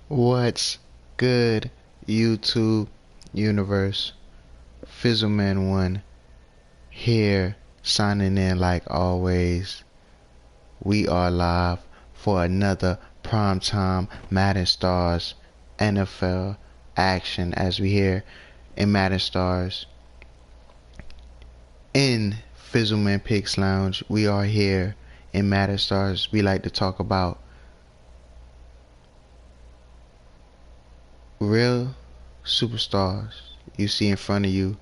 What's good, YouTube universe? Fizzleman1 here, signing in like always. We are live for another primetime Madden Stars NFL action as we here in Madden Stars. In Fizzleman Picks Lounge, we are here in Madden Stars. We like to talk about real superstars you see in front of you,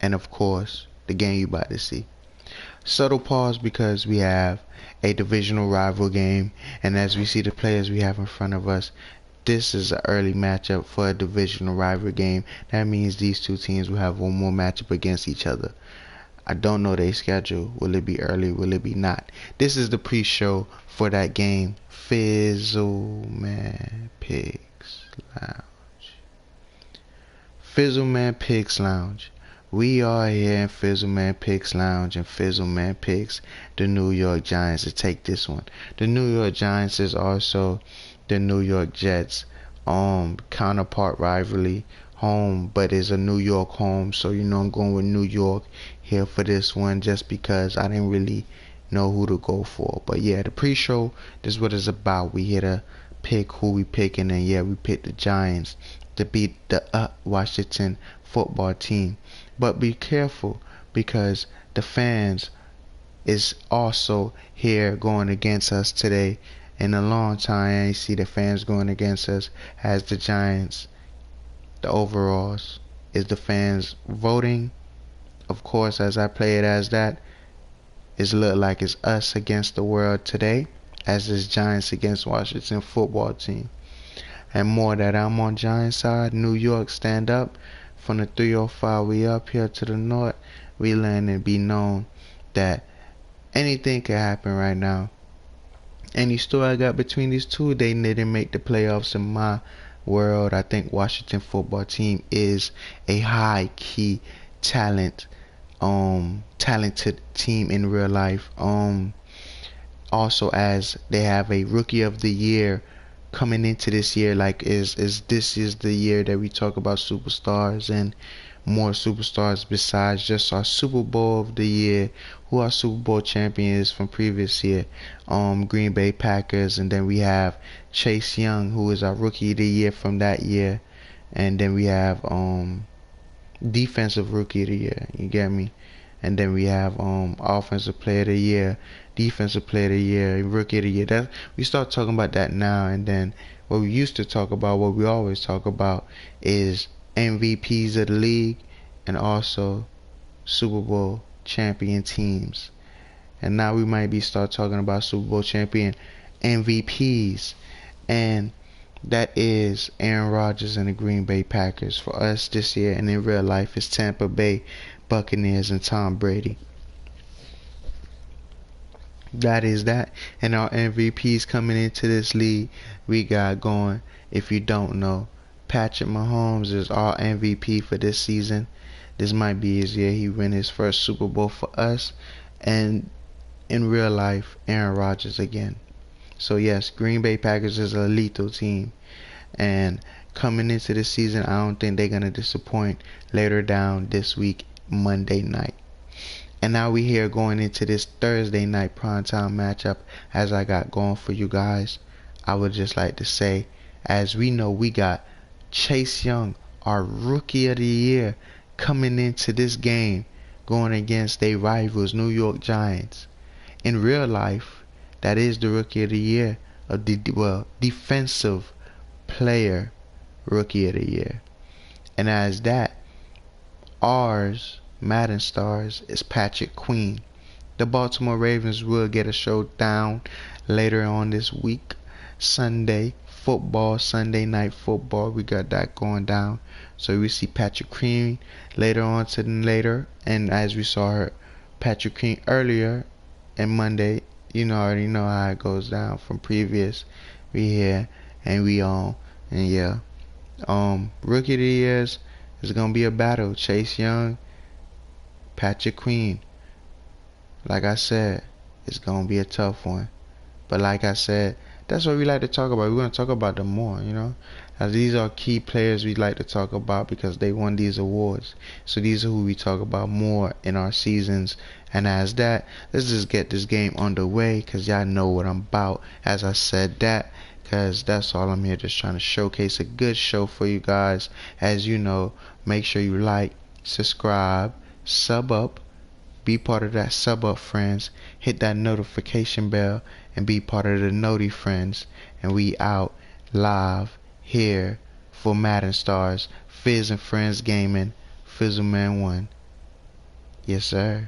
and of course the game you about to see. Subtle pause because we have a divisional rival game, and as we see the players we have in front of us, this is an early matchup for a divisional rival game. That means these two teams will have one more matchup against each other. I don't know their schedule. Will it be early? Will it be not? This is the pre-show for that game. Fizzleman Picks Lounge. Fizzleman Picks Lounge. We are here in Fizzleman Picks Lounge, and Fizzleman picks the New York Giants to take this one. The New York Giants is also the New York Jets counterpart rivalry home, but it's a New York home, so you know I'm going with New York here for this one just because I didn't really know who to go for. But yeah, the pre-show, this is what it's about. We here to pick who we picking, and yeah, we picked the Giants to beat the Washington football team. But be careful because the fans is also here going against us today. In a long time, I ain't see the fans going against us as the Giants. The overalls is the fans voting. Of course, as I play it as that, it look like it's us against the world today, as it's Giants against Washington football team. And more that I'm on Giants side. New York, stand up. From the 305, we up here to the north. We land and be known that anything can happen right now. Any story I got between these two, they didn't make the playoffs in my world. I think Washington football team is a high key talented team in real life. Also, as they have a rookie of the year coming into this year, like this is the year that we talk about superstars and more superstars besides just our Super Bowl of the year, who our Super Bowl champions from previous year, Green Bay Packers, and then we have Chase Young, who is our rookie of the year from that year, and then we have defensive rookie of the year, you get me? And then we have offensive player of the year, defensive player of the year, rookie of the year. That we start talking about that now, and then what we used to talk about, what we always talk about, is MVPs of the league and also Super Bowl champion teams. And now we might be start talking about Super Bowl champion MVPs, and that is Aaron Rodgers and the Green Bay Packers for us this year, and in real life it's Tampa Bay Buccaneers and Tom Brady. That is that. And our MVPs coming into this league, we got going. If you don't know, Patrick Mahomes is our MVP for this season. This might be his year. He win his first Super Bowl for us. And in real life, Aaron Rodgers again. So yes, Green Bay Packers is a lethal team. And coming into the season, I don't think they're going to disappoint later down this week, Monday night. And now we here going into this Thursday night primetime matchup as I got going for you guys. I would just like to say, as we know, we got Chase Young, our rookie of the year, coming into this game going against their rivals, New York Giants. In real life, that is the rookie of the year, of the defensive player rookie of the year. And as that, ours Madden Stars is Patrick Queen. The Baltimore Ravens will get a showdown later on this week. Sunday football, Sunday night football, we got that going down. So we see Patrick Queen later on to later, and as we saw her Patrick Queen earlier and Monday, you know already know how it goes down from previous. We here and we on, and yeah. Rookie of the years is gonna be a battle. Chase Young, Patrick Queen. Like I said, it's gonna be a tough one. But like I said, that's what we like to talk about. We're gonna talk about them more, you know. These are key players we like to talk about because they won these awards. So these are who we talk about more in our seasons. And as that, let's just get this game underway because y'all know what I'm about. As I said that, because that's all I'm here, just trying to showcase a good show for you guys. As you know, make sure you like, subscribe, sub up, be part of that sub up friends, hit that notification bell, and be part of the Noti friends. And we out live here for Madden Stars, Fizz and Friends Gaming, Fizzleman 1. Yes, sir.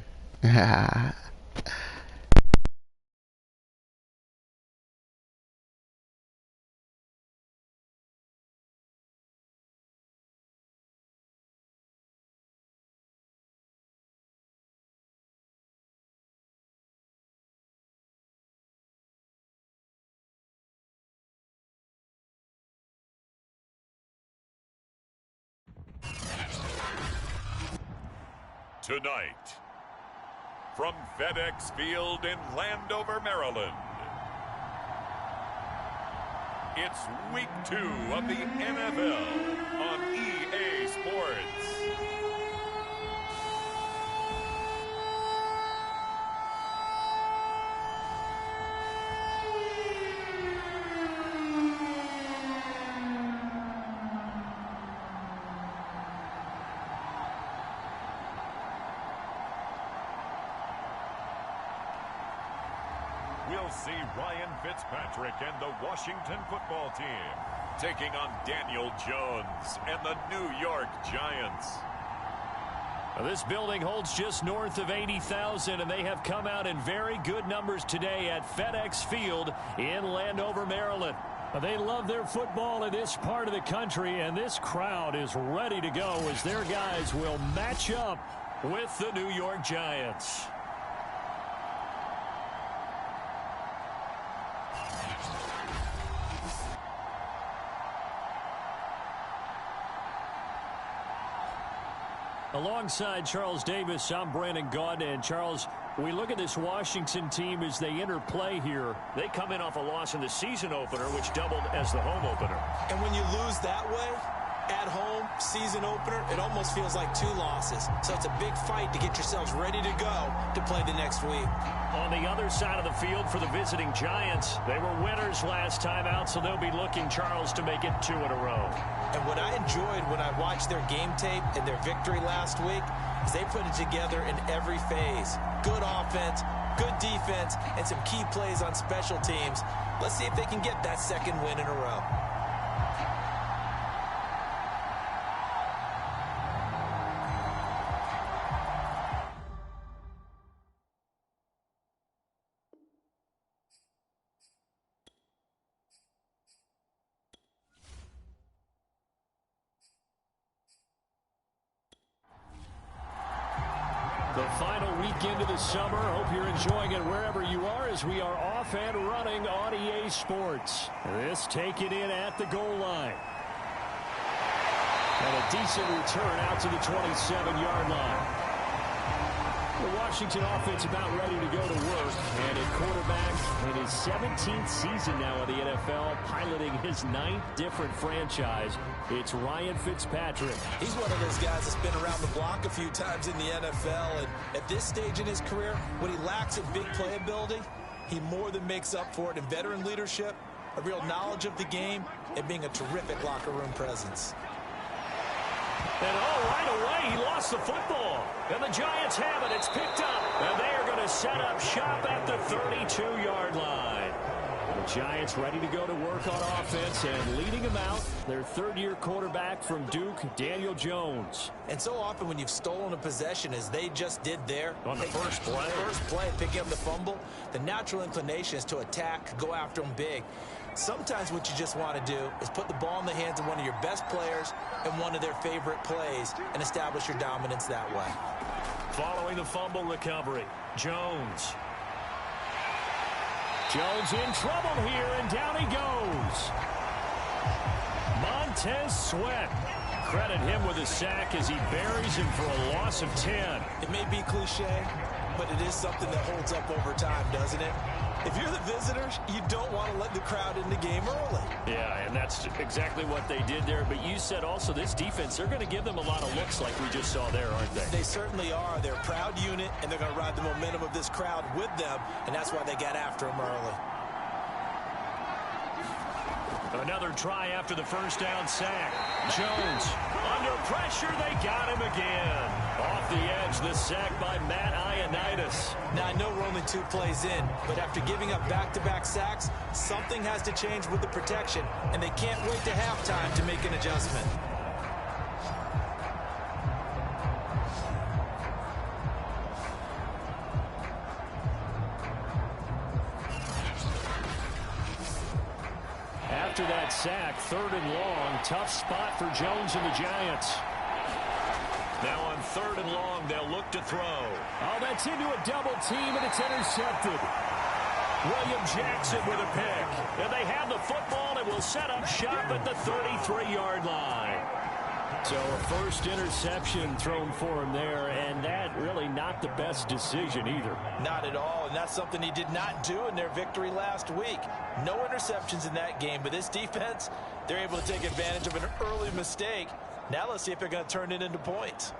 Tonight, from FedEx Field in Landover, Maryland, it's Week 2 of the NFL on EA Sports. We'll see Ryan Fitzpatrick and the Washington football team taking on Daniel Jones and the New York Giants. This building holds just north of 80,000, and they have come out in very good numbers today at FedEx Field in Landover, Maryland. They love their football in this part of the country, and this crowd is ready to go as their guys will match up with the New York Giants. Alongside Charles Davis, I'm Brandon Gaudin. And Charles, we look at this Washington team as they interplay here. They come in off a loss in the season opener, which doubled as the home opener. And when you lose that way, at home, season opener, it almost feels like 2 losses. So it's a big fight to get yourselves ready to go to play the next week. On the other side of the field for the visiting Giants, they were winners last time out, so they'll be looking, Charles, to make it 2 in a row. And what I enjoyed when I watched their game tape and their victory last week is they put it together in every phase. Good offense, good defense, and some key plays on special teams. Let's see if they can get that 2nd win in a row. The final weekend of the summer. Hope you're enjoying it wherever you are as we are off and running on EA Sports. This taken in at the goal line. And a decent return out to the 27-yard line. The Washington offense about ready to go to work. And at quarterback in his 17th season now in the NFL, piloting his 9th different franchise, it's Ryan Fitzpatrick. He's one of those guys that's been around the block a few times in the NFL. And at this stage in his career, what he lacks in big playability, he more than makes up for it in veteran leadership, a real knowledge of the game, and being a terrific locker room presence. And right away, he lost the football. And the Giants have it. It's picked up. And they are going to set up shop at the 32-yard line. The Giants ready to go to work on offense, and leading them out, their 3rd-year quarterback from Duke, Daniel Jones. And so often when you've stolen a possession, as they just did there, on the first play, picking up the fumble, the natural inclination is to attack, go after them big. Sometimes what you just want to do is put the ball in the hands of one of your best players and one of their favorite plays and establish your dominance that way. Following the fumble recovery, Jones. Jones in trouble here, and down he goes. Montez Sweat. Credit him with a sack as he buries him for a loss of 10. It may be cliche, but it is something that holds up over time, doesn't it? If you're the visitors, you don't want to let the crowd in the game early. Yeah, and that's exactly what they did there. But you said also this defense, they're going to give them a lot of looks like we just saw there, aren't they? They certainly are. They're a proud unit, and they're going to ride the momentum of this crowd with them, and that's why they got after them early. Another try after the first down sack. Jones under pressure. They got him again. Off the edge, the sack by Matt Ioannidis. Now, I know we're only 2 plays in, but after giving up back-to-back sacks, something has to change with the protection, and they can't wait to halftime to make an adjustment. After that sack, 3rd and long, tough spot for Jones and the Giants. Now on 3rd and long, they'll look to throw. Oh, that's into a double team, and it's intercepted. William Jackson with a pick. And they have the football and will set up shop at the 33-yard line. So a first interception thrown for him there, and that really not the best decision either. Not at all, and that's something he did not do in their victory last week. No interceptions in that game, but this defense, they're able to take advantage of an early mistake. Now let's see if they're going to turn it into points.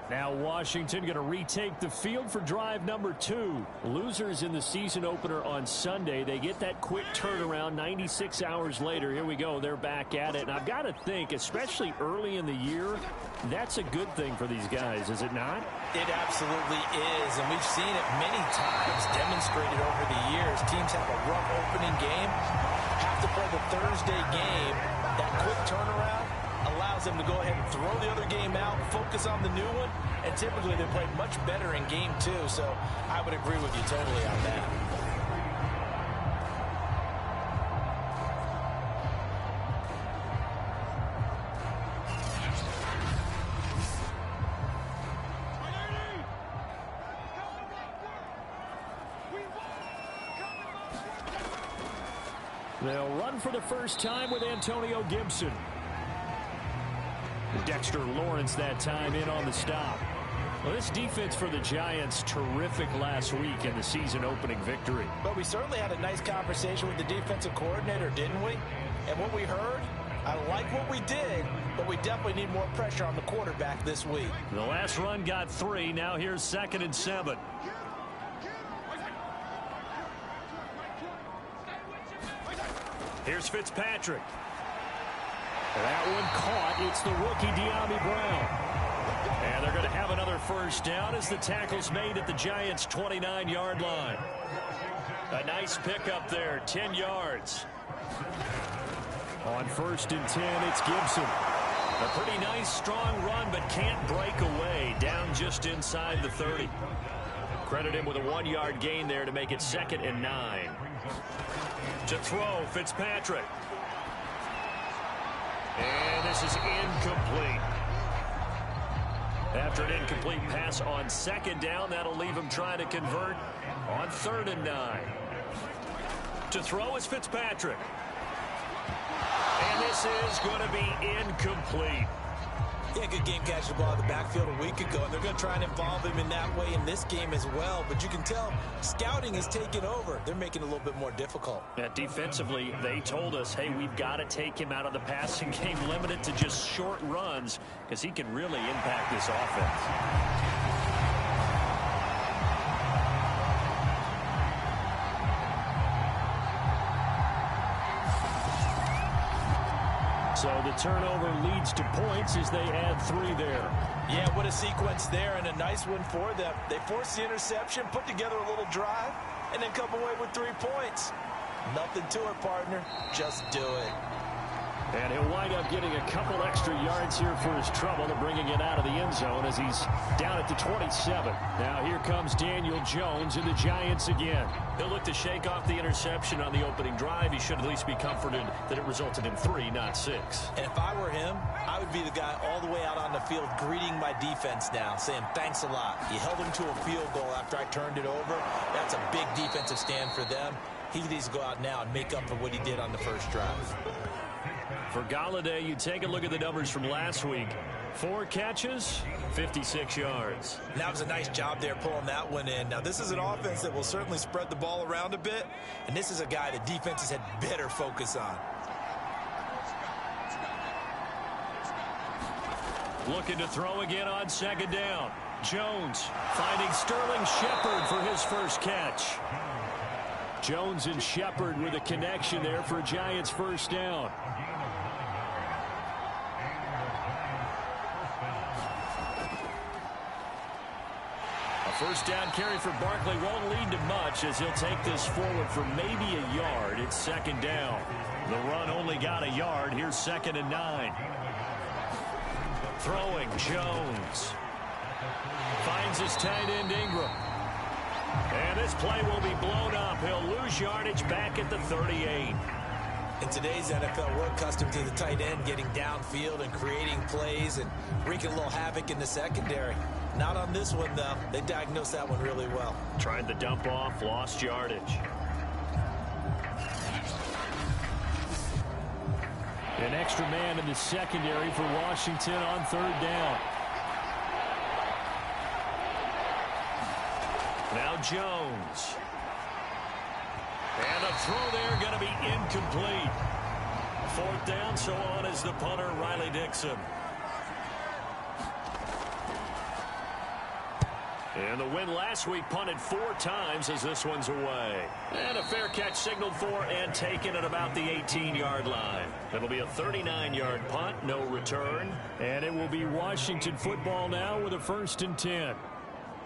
Now Washington going to retake the field for drive number 2. Losers in the season opener on Sunday. They get that quick turnaround 96 hours later. Here we go. They're back at it. And I've got to think, especially early in the year, that's a good thing for these guys, is it not? It absolutely is, and we've seen it many times demonstrated over the years. Teams have a rough opening game, have to play the Thursday game. That quick turnaround allows them to go ahead and throw the other game out, focus on the new one, and typically they play much better in game 2, so I would agree with you totally on that. They'll run for the first time with Antonio Gibson. Dexter Lawrence that time in on the stop. Well, this defense for the Giants, terrific last week in the season opening victory. But we certainly had a nice conversation with the defensive coordinator, didn't we? And what we heard, I like what we did, but we definitely need more pressure on the quarterback this week. The last run got 3. Now here's 2nd and 7. Here's Fitzpatrick. That one caught. It's the rookie De'Ami Brown. And they're going to have another first down as the tackle's made at the Giants' 29-yard line. A nice pickup there, 10 yards. On 1st and 10, it's Gibson. A pretty nice, strong run, but can't break away. Down just inside the 30. Credit him with a 1-yard gain there to make it 2nd and 9. To throw, Fitzpatrick. And this is incomplete. After an incomplete pass on 2nd down, that'll leave him trying to convert on 3rd and 9. To throw is Fitzpatrick. And this is going to be incomplete. Yeah, good game catching the ball in the backfield a week ago, and they're going to try and involve him in that way in this game as well. But you can tell scouting is taking over. They're making it a little bit more difficult. Yeah, defensively, they told us, hey, we've got to take him out of the passing game, limited to just short runs, because he can really impact this offense. So the turnover leads to points as they add 3 there. Yeah, what a sequence there, and a nice one for them. They force the interception, put together a little drive, and then come away with 3 points. Nothing to it, partner. Just do it. And he'll wind up getting a couple extra yards here for his trouble to bringing it out of the end zone as he's down at the 27. Now here comes Daniel Jones and the Giants again. He'll look to shake off the interception on the opening drive. He should at least be comforted that it resulted in 3, not 6. And if I were him, I would be the guy all the way out on the field greeting my defense now, saying thanks a lot. You held him to a field goal after I turned it over. That's a big defensive stand for them. He needs to go out now and make up for what he did on the first drive. For Galladay, you take a look at the numbers from last week. 4 catches, 56 yards. And that was a nice job there pulling that one in. Now, this is an offense that will certainly spread the ball around a bit, and this is a guy that defenses had better focus on. Looking to throw again on second down. Jones finding Sterling Shepard for his first catch. Jones and Shepard with a connection there for Giants first down. A first down carry for Barkley won't lead to much as he'll take this forward for maybe a yard. It's second down. The run only got a yard. Here's 2nd and 9. Throwing Jones. Finds his tight end Ingram. And this play will be blown up. He'll lose yardage back at the 38. In today's NFL, we're accustomed to the tight end getting downfield and creating plays and wreaking a little havoc in the secondary. Not on this one, though. They diagnosed that one really well. Tried the dump off, lost yardage. An extra man in the secondary for Washington on third down. Now Jones. And a throw there going to be incomplete. 4th down, so on is the punter, Riley Dixon. And the win last week punted 4 times as this one's away. And a fair catch signaled for and taken at about the 18-yard line. It'll be a 39-yard punt, no return. And it will be Washington football now with a 1st and 10.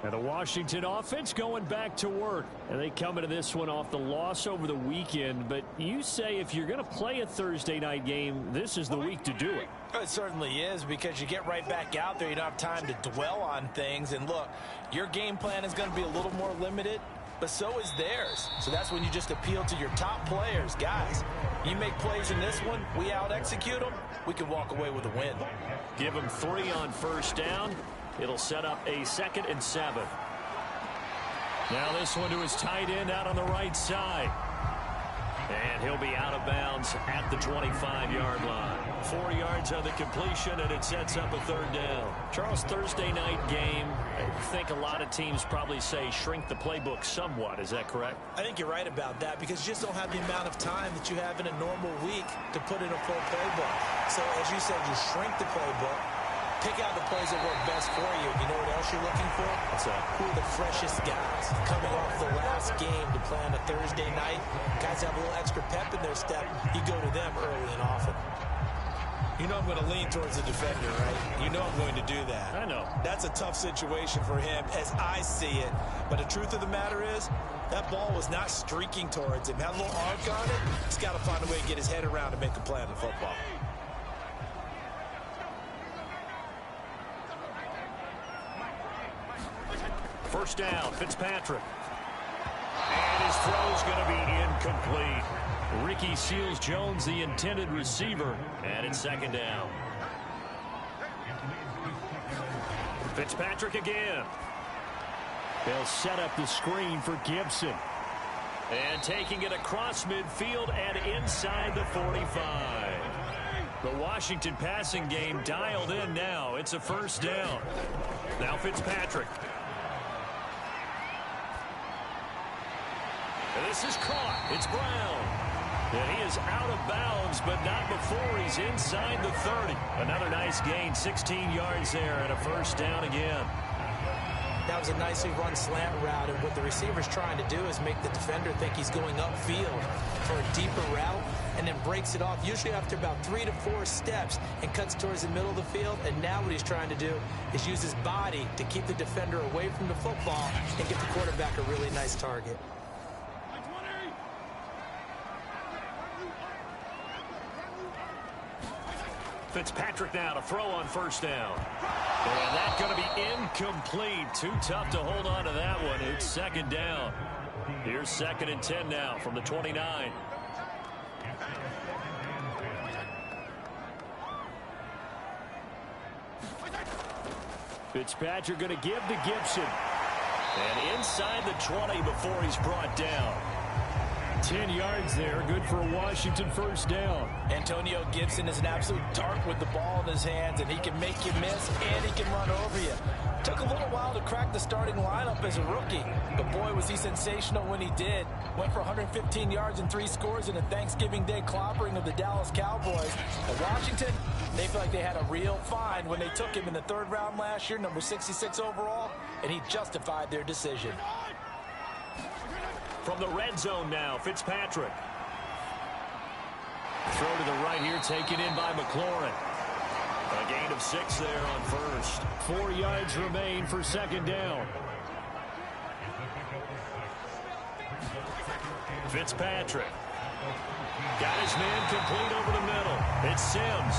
And the Washington offense going back to work. And they come into this one off the loss over the weekend. But you say if you're going to play a Thursday night game, this is the week to do it. It certainly is, because you get right back out there. You don't have time to dwell on things. And look, your game plan is going to be a little more limited, but so is theirs. So that's when you just appeal to your top players. Guys, you make plays in this one, we out-execute them, we can walk away with a win. Give them 3 on first down. It'll set up a 2nd and 7. Now this one to his tight end out on the right side. And he'll be out of bounds at the 25-yard line. 4 yards on the completion, and it sets up a 3rd down. Charles, Thursday night game, I think a lot of teams probably say shrink the playbook somewhat. Is that correct? I think you're right about that, because you just don't have the amount of time that you have in a normal week to put in a full playbook. So as you said, you shrink the playbook. Pick out the plays that work best for you. You know what else you're looking for? What's that? Who are the freshest guys coming off the last game to play on a Thursday night? Guys have a little extra pep in their step. You go to them early and often. You know I'm going to lean towards the defender, right? You know I'm going to do that. I know. That's a tough situation for him as I see it. But the truth of the matter is, that ball was not streaking towards him. Had a little arc on it. He's got to find a way to get his head around and make a play on the football. First down, Fitzpatrick. And his throw's going to be incomplete. Ricky Seals-Jones, the intended receiver, and it's 2nd down. Fitzpatrick again. They'll set up the screen for Gibson. And taking it across midfield and inside the 45. The Washington passing game dialed in now. It's a 1st down. Now Fitzpatrick. And this is caught. It's Brown. And he is out of bounds, but not before he's inside the 30. Another nice gain, 16 yards there, and a 1st down again. That was a nicely run slant route, and what the receiver's trying to do is make the defender think he's going upfield for a deeper route, and then breaks it off, usually after about 3 to 4 steps, and cuts towards the middle of the field. And now what he's trying to do is use his body to keep the defender away from the football and get the quarterback a really nice target. Fitzpatrick now to throw on 1st down. And that's going to be incomplete. Too tough to hold on to that one. It's 2nd down. Here's 2nd and 10 now from the 29. Fitzpatrick going to give to Gibson. And inside the 20 before he's brought down. 10 yards there. Good for a Washington first down. Antonio Gibson is an absolute dart with the ball in his hands, and he can make you miss, and he can run over you. Took a little while to crack the starting lineup as a rookie, but boy, was he sensational when he did. Went for 115 yards and 3 scores in a Thanksgiving Day clobbering of the Dallas Cowboys. And Washington, they feel like they had a real find when they took him in the 3rd round last year, number 66 overall, and he justified their decision. From the red zone now, Fitzpatrick. Throw to the right here, taken in by McLaurin. A gain of 6 there on first. 4 yards remain for 2nd down. Fitzpatrick. Got his man complete over the middle. It's Sims.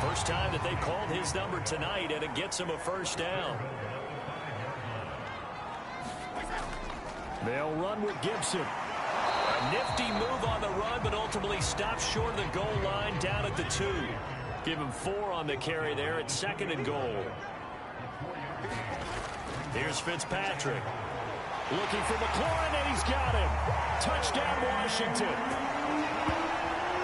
First time that they called his number tonight, and it gets him a first down. They'll run with Gibson. A nifty move on the run, but ultimately stops short of the goal line down at the 2. Give him 4 on the carry there at 2nd and goal. Here's Fitzpatrick. Looking for McLaurin, and he's got him. Touchdown, Washington.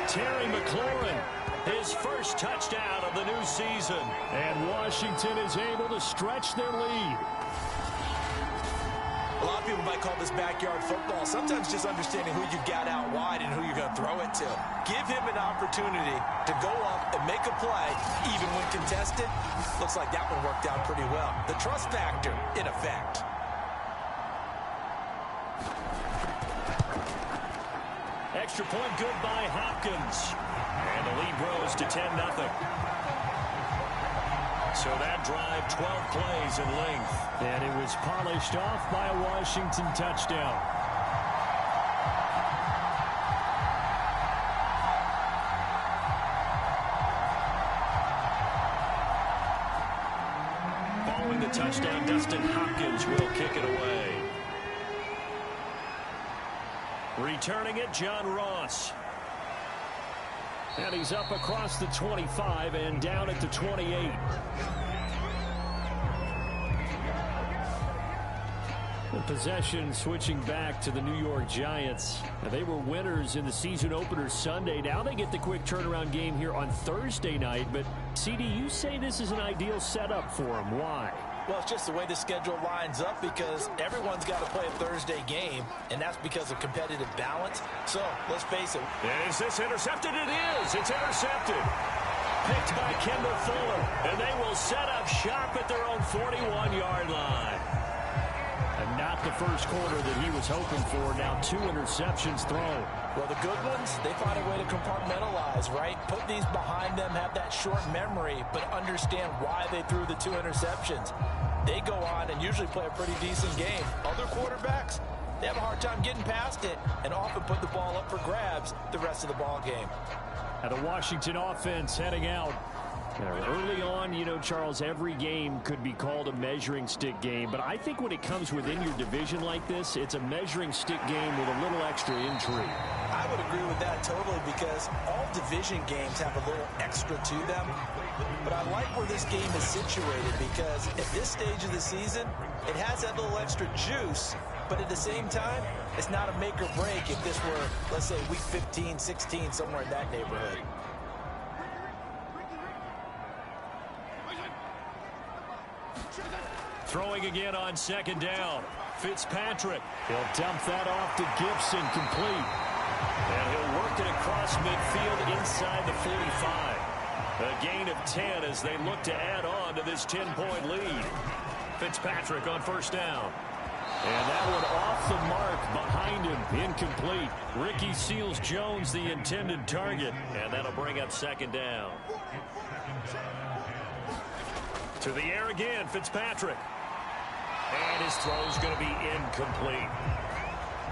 Terry McLaurin, his first touchdown of the new season. And Washington is able to stretch their lead. A lot of people might call this backyard football. Sometimes just understanding who you got out wide and who you're going to throw it to. Give him an opportunity to go up and make a play, even when contested. Looks like that one worked out pretty well. The trust factor, in effect. Extra point good by Hopkins. And the lead grows to 10-0. So that drive, 12 plays in length. And it was polished off by a Washington touchdown. Following the touchdown, Dustin Hopkins will kick it away. Returning it, John Ross. And he's up across the 25 and down at the 28. The possession switching back to the New York Giants. Now, they were winners in the season opener Sunday. Now they get the quick turnaround game here on Thursday night. But, CD, you say this is an ideal setup for them. Why? Well, it's just the way the schedule lines up because everyone's got to play a Thursday game, and that's because of competitive balance. So, let's face it. Is this intercepted? It is. It's intercepted. Picked by Kendall Fuller, and they will set up shop at their own 41-yard line. And not the first quarter that he was hoping for. Now 2 interceptions thrown. Well, the good ones, they find a way to compartmentalize, right? Put these behind them, have that short memory, but understand why they threw the 2 interceptions. They go on and usually play a pretty decent game. Other quarterbacks, they have a hard time getting past it and often put the ball up for grabs the rest of the ball game. And the Washington offense heading out. Early on, you know, Charles, every game could be called a measuring stick game. But I think when it comes within your division like this, it's a measuring stick game with a little extra intrigue. I would agree with that totally because all division games have a little extra to them. But I like where this game is situated because at this stage of the season, it has that little extra juice. But at the same time, it's not a make or break if this were, let's say, week 15, 16, somewhere in that neighborhood. Throwing again on 2nd down. Fitzpatrick. He'll dump that off to Gibson, complete. And he'll work it across midfield inside the 45. A gain of 10 as they look to add on to this 10-point lead. Fitzpatrick on 1st down. And that one off the mark behind him, incomplete. Ricky Seals-Jones, the intended target. And that'll bring up 2nd down. To the air again, Fitzpatrick. And his throw's going to be incomplete.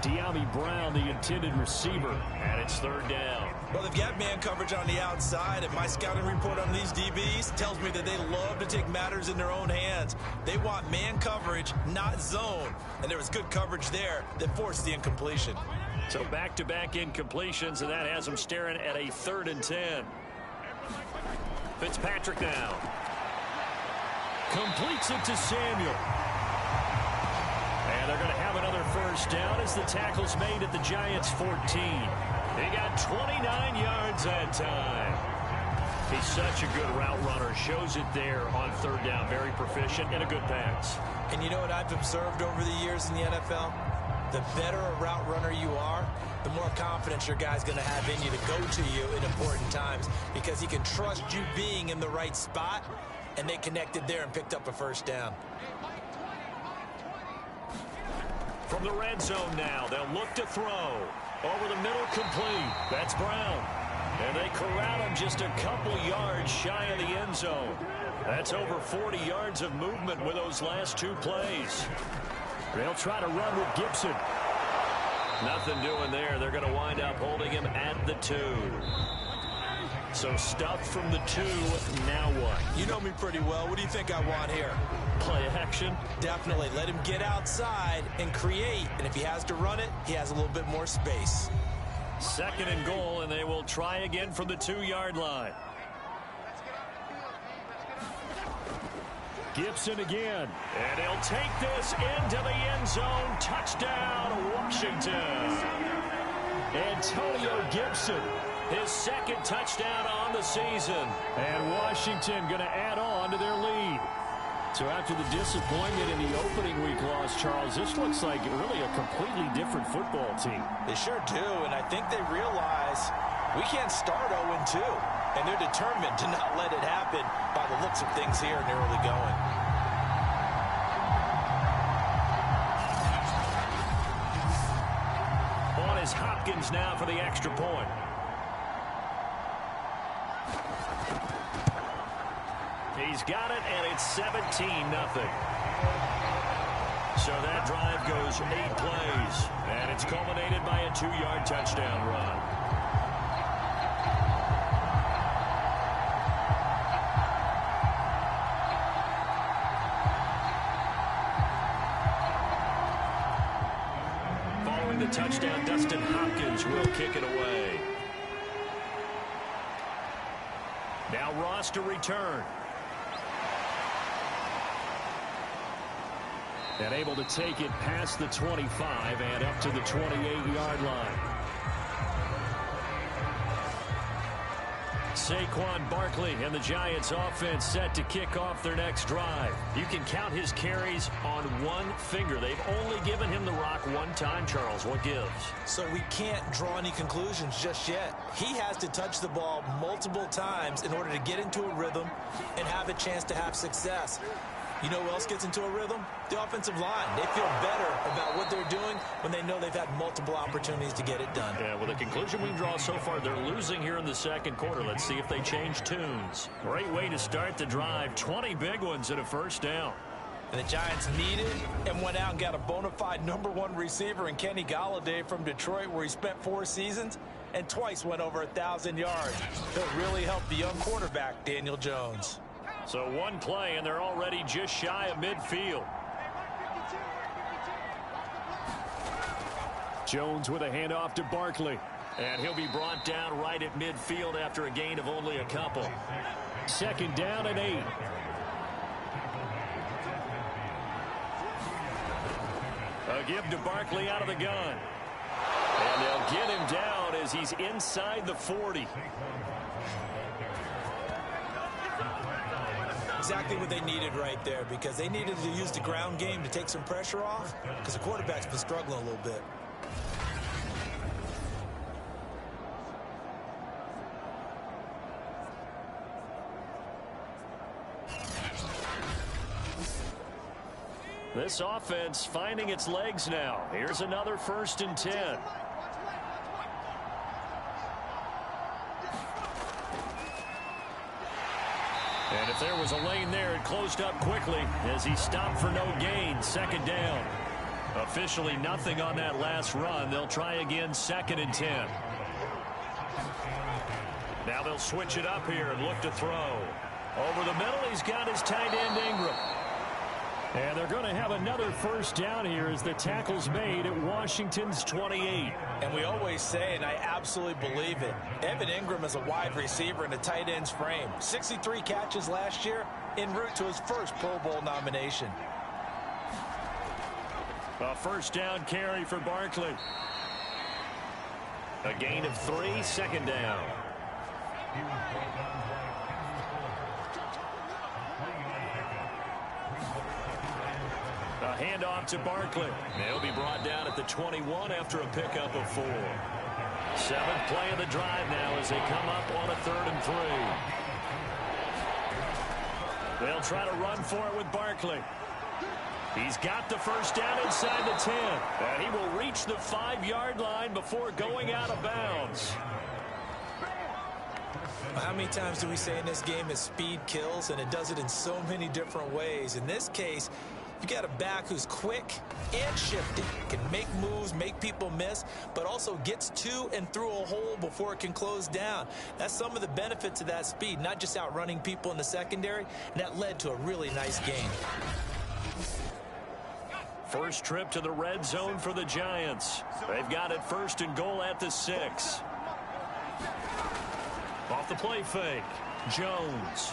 De'Ami Brown, the intended receiver, and it's 3rd down. Well, they've got man coverage on the outside, and my scouting report on these DBs tells me that they love to take matters in their own hands. They want man coverage, not zone. And there was good coverage there that forced the incompletion. So back-to-back incompletions, and that has them staring at a 3rd and 10. Fitzpatrick now. Completes it to Samuel. And they're going to have another first down as the tackle's made at the Giants' 14. He got 29 yards that time. He's such a good route runner. Shows it there on third down. Very proficient and a good pass. And you know what I've observed over the years in the NFL? The better a route runner you are, the more confidence your guy's going to have in you to go to you in important times because he can trust you being in the right spot, and they connected there and picked up a first down. From the red zone now, they'll look to throw. Over the middle, complete. That's Brown. And they corral him just a couple yards shy of the end zone. That's over 40 yards of movement with those last two plays. They'll try to run with Gibson. Nothing doing there. They're going to wind up holding him at the 2. So stuffed from the 2. Now what? You know me pretty well. What do you think I want here? Play action? Definitely. Let him get outside and create. And if he has to run it, he has a little bit more space. 2nd and goal, and they will try again from the 2-yard line. Gibson again. And he'll take this into the end zone. Touchdown, Washington. Antonio Gibson, his 2nd touchdown on the season. And Washington going to add on to their lead. So after the disappointment in the opening week loss, Charles, this looks like really a completely different football team. They sure do, and I think they realize we can't start 0-2, and they're determined to not let it happen by the looks of things here in the early going. On is Hopkins now for the extra point. He's got it, and it's 17-0. So that drive goes 8 plays, and it's culminated by a 2-yard touchdown run. Following the touchdown, Dustin Hopkins will kick it away. Now Ross to return. And able to take it past the 25 and up to the 28-yard line. Saquon Barkley and the Giants offense set to kick off their next drive. You can count his carries on one finger. They've only given him the rock one time, Charles. What gives? So we can't draw any conclusions just yet. He has to touch the ball multiple times in order to get into a rhythm and have a chance to have success. You know who else gets into a rhythm? The offensive line. They feel better about what they're doing when they know they've had multiple opportunities to get it done. Yeah, well, the conclusion we can draw so far, they're losing here in the 2nd quarter. Let's see if they change tunes. Great way to start the drive. 20 big ones and a first down. And the Giants needed and went out and got a bona fide #1 receiver in Kenny Golladay from Detroit, where he spent 4 seasons and twice went over 1,000 yards. He'll really help the young quarterback, Daniel Jones. So one play, and they're already just shy of midfield. Jones with a handoff to Barkley. And he'll be brought down right at midfield after a gain of only a couple. 2nd down and 8. A give to Barkley out of the gun. And they'll get him down as he's inside the 40. Exactly what they needed right there, because they needed to use the ground game to take some pressure off, because the quarterback's been struggling a little bit. This offense finding its legs now. Here's another 1st and 10. And if there was a lane there, it closed up quickly as he stopped for no gain. 2nd down. Officially nothing on that last run. They'll try again 2nd and 10. Now they'll switch it up here and look to throw. Over the middle, he's got his tight end Ingram. And they're going to have another first down here as the tackle's made at Washington's 28. And we always say, and I absolutely believe it, Evan Ingram is a wide receiver in a tight end's frame. 63 catches last year, en route to his first Pro Bowl nomination. A first down carry for Barkley. A gain of 3, second down. A handoff to Barkley. They'll be brought down at the 21 after a pickup of 4. 7th play of the drive now as they come up on a 3rd and 3. They'll try to run for it with Barkley. He's got the first down inside the 10. And he will reach the 5-yard line before going out of bounds. How many times do we say in this game that speed kills, and it does it in so many different ways? In this case, you got a back who's quick and shifty, can make moves, make people miss, but also gets to and through a hole before it can close down. That's some of the benefits of that speed, not just outrunning people in the secondary, and that led to a really nice game. First trip to the red zone for the Giants. They've got it 1st and goal at the 6. Off the play fake, Jones.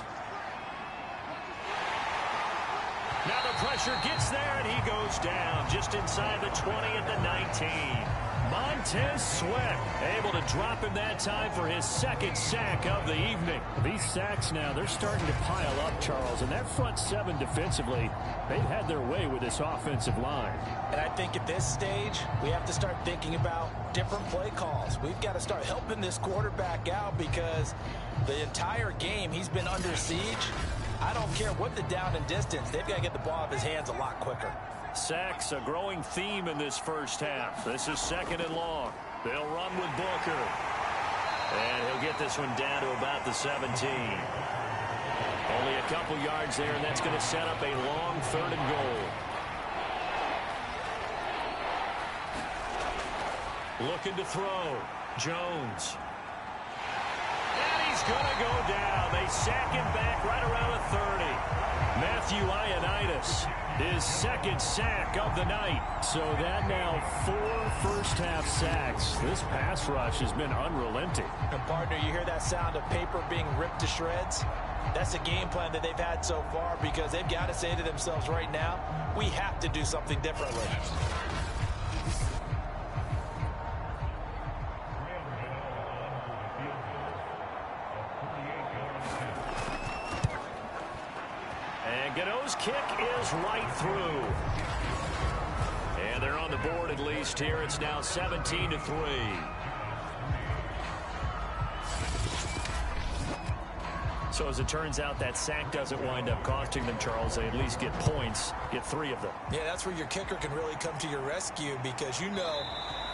Now the pressure gets there, and he goes down just inside the 20 at the 19. Montez Sweat able to drop him that time for his 2nd sack of the evening. These sacks now, they're starting to pile up, Charles, and that front 7 defensively, they've had their way with this offensive line. And I think at this stage, we have to start thinking about different play calls. We've got to start helping this quarterback out because the entire game he's been under siege. I don't care what the down and distance. They've got to get the ball out of his hands a lot quicker. Sacks, a growing theme in this first half. This is 2nd and long. They'll run with Booker. And he'll get this one down to about the 17. Only a couple yards there, and that's going to set up a long 3rd and goal. Looking to throw. Jones. And he's going to go down. They sack him back right around the 30. Matthew Ioannidis, his 2nd sack of the night. So that now 4 first-half sacks. This pass rush has been unrelenting. And partner, you hear that sound of paper being ripped to shreds? That's the game plan that they've had so far because they've got to say to themselves right now, we have to do something differently. Gano's kick is right through. And they're on the board at least here. It's now 17-3. So as it turns out, that sack doesn't wind up costing them, Charles. They at least get points, get 3 of them. Yeah, that's where your kicker can really come to your rescue because, you know,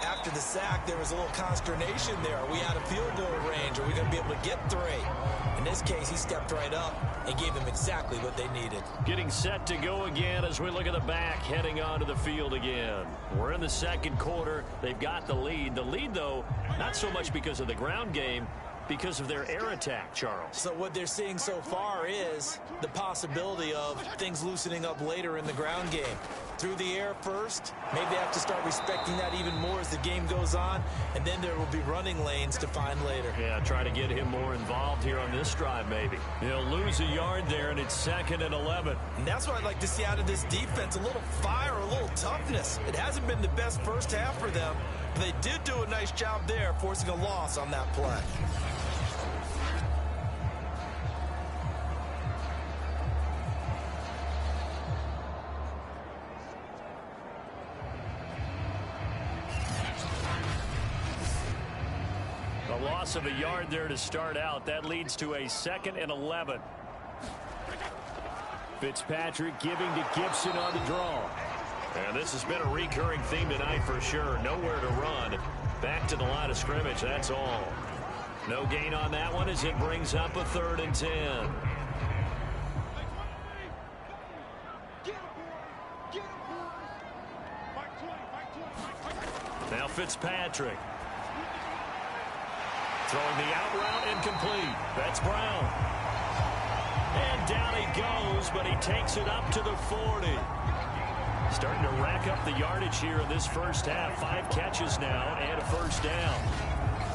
after the sack, there was a little consternation there. Are we out of field goal range? Are we going to be able to get 3? In this case, he stepped right up and gave them exactly what they needed. Getting set to go again as we look at the back, heading onto the field again. We're in the 2nd quarter. They've got the lead. The lead, though, not so much because of the ground game, because of their air attack, Charles. So what they're seeing so far is the possibility of things loosening up later in the ground game. Through the air first, maybe they have to start respecting that even more as the game goes on, and then there will be running lanes to find later. Yeah, try to get him more involved here on this drive, maybe. He'll lose a yard there, and it's 2nd and 11. And that's what I'd like to see out of this defense, a little fire, a little toughness. It hasn't been the best first half for them, but they did do a nice job there, forcing a loss on that play. A loss of a yard there to start out. That leads to a 2nd and 11. Fitzpatrick giving to Gibson on the draw. And this has been a recurring theme tonight for sure. Nowhere to run. Back to the line of scrimmage, that's all. No gain on that one as it brings up a 3rd and 10. Now Fitzpatrick. Throwing the out route incomplete. That's Brown. And down he goes, but he takes it up to the 40. Starting to rack up the yardage here in this first half. 5 catches now and a first down.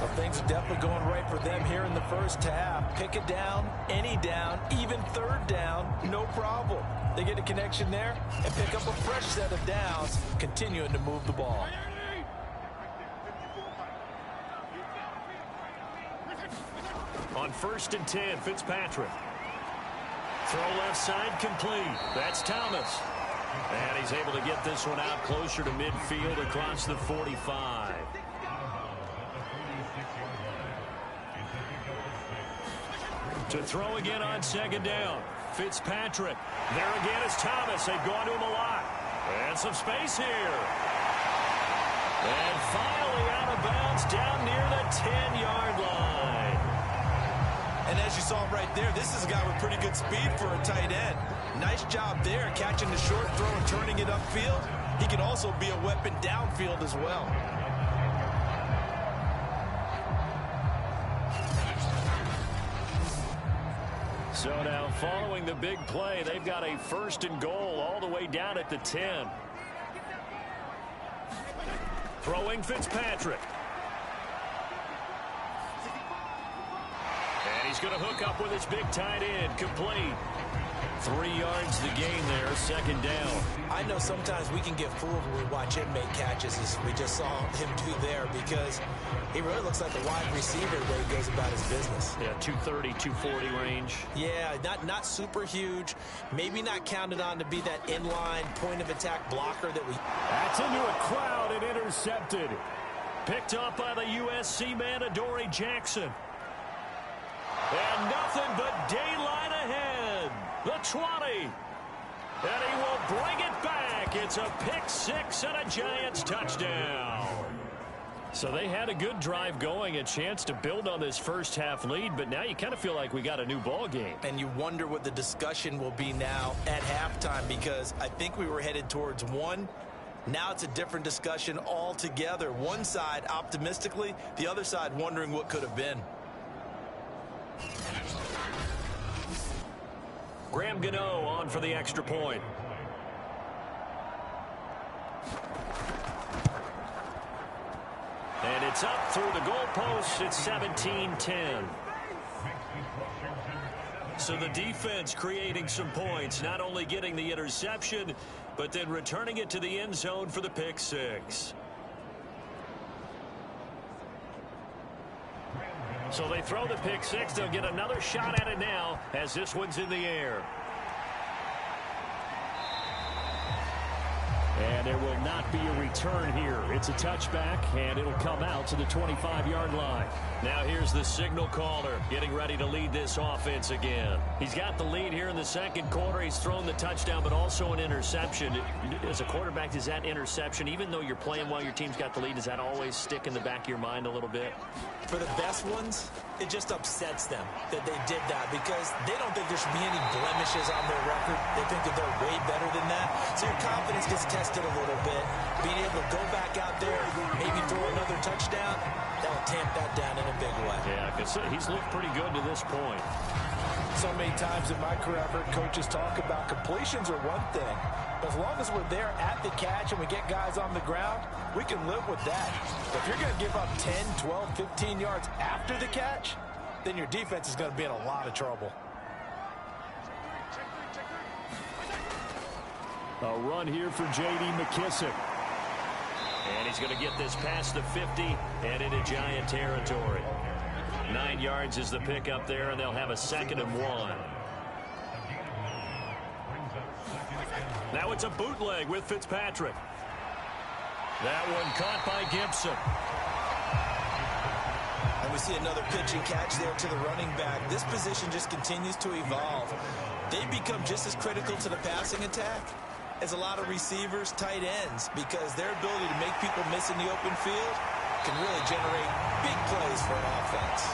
Well, things are definitely going right for them here in the first half. Pick it down, any down, even third down, no problem. They get a connection there and pick up a fresh set of downs, continuing to move the ball. On 1st and 10, Fitzpatrick. Throw left side complete. That's Thomas. And he's able to get this one out closer to midfield across the 45. To throw again on 2nd down. Fitzpatrick. There again is Thomas. They've gone to him a lot. And some space here. And finally out of bounds down near the 10-yard line. And as you saw right there, this is a guy with pretty good speed for a tight end. Nice job there, catching the short throw and turning it upfield. He can also be a weapon downfield as well. So now following the big play, they've got a 1st and goal all the way down at the 10. Throwing Fitzpatrick. And he's going to hook up with his big tight end, complete. 3 yards the gain there, 2nd down. I know sometimes we can get fooled when we watch him make catches, as we just saw him do there, because he really looks like a wide receiver the way he goes about his business. Yeah, 230, 240 range. Yeah, not super huge. Maybe not counted on to be that inline point-of-attack blocker that we... That's into a crowd and intercepted. Picked up by the USC man, Adoree Jackson. And nothing but daylight ahead. The 20. And he will bring it back. It's a pick 6 and a Giants touchdown. So they had a good drive going, a chance to build on this first half lead, but now you kind of feel like we got a new ball game. And you wonder what the discussion will be now at halftime, because I think we were headed towards one. Now it's a different discussion altogether. One side optimistically, the other side wondering what could have been. Graham Gano on for the extra point. And it's up through the goalpost. It's 17-10. So the defense creating some points, not only getting the interception, but then returning it to the end zone for the pick 6. So they throw the pick 6. They'll get another shot at it now as this one's in the air. And there will not be a return here. It's a touchback, and it'll come out to the 25-yard line. Now here's the signal caller getting ready to lead this offense again. He's got the lead here in the second quarter. He's thrown the touchdown, but also an interception. As a quarterback, does that interception, even though you're playing while your team's got the lead, does that always stick in the back of your mind a little bit? For the best ones, it just upsets them that they did that, because they don't think there should be any blemishes on their record. They think that they're way better than that. So your confidence gets tested a little bit. Being able to go back out there, maybe throw another touchdown, that'll tamp that down in a big way. Yeah, because he's looked pretty good to this point. So many times in my career, I've heard coaches talk about completions are one thing. But as long as we're there at the catch and we get guys on the ground, we can live with that. But if you're going to give up 10, 12, 15 yards after the catch, then your defense is going to be in a lot of trouble. A run here for J.D. McKissick. And he's going to get this past the 50 and into Giant territory. 9 yards is the pickup there, and they'll have a 2nd and 1. Now it's a bootleg with Fitzpatrick. That one caught by Gibson. And we see another pitch and catch there to the running back. This position just continues to evolve. They become just as critical to the passing attack as a lot of receivers, tight ends, because their ability to make people miss in the open field can really generate big plays for an offense.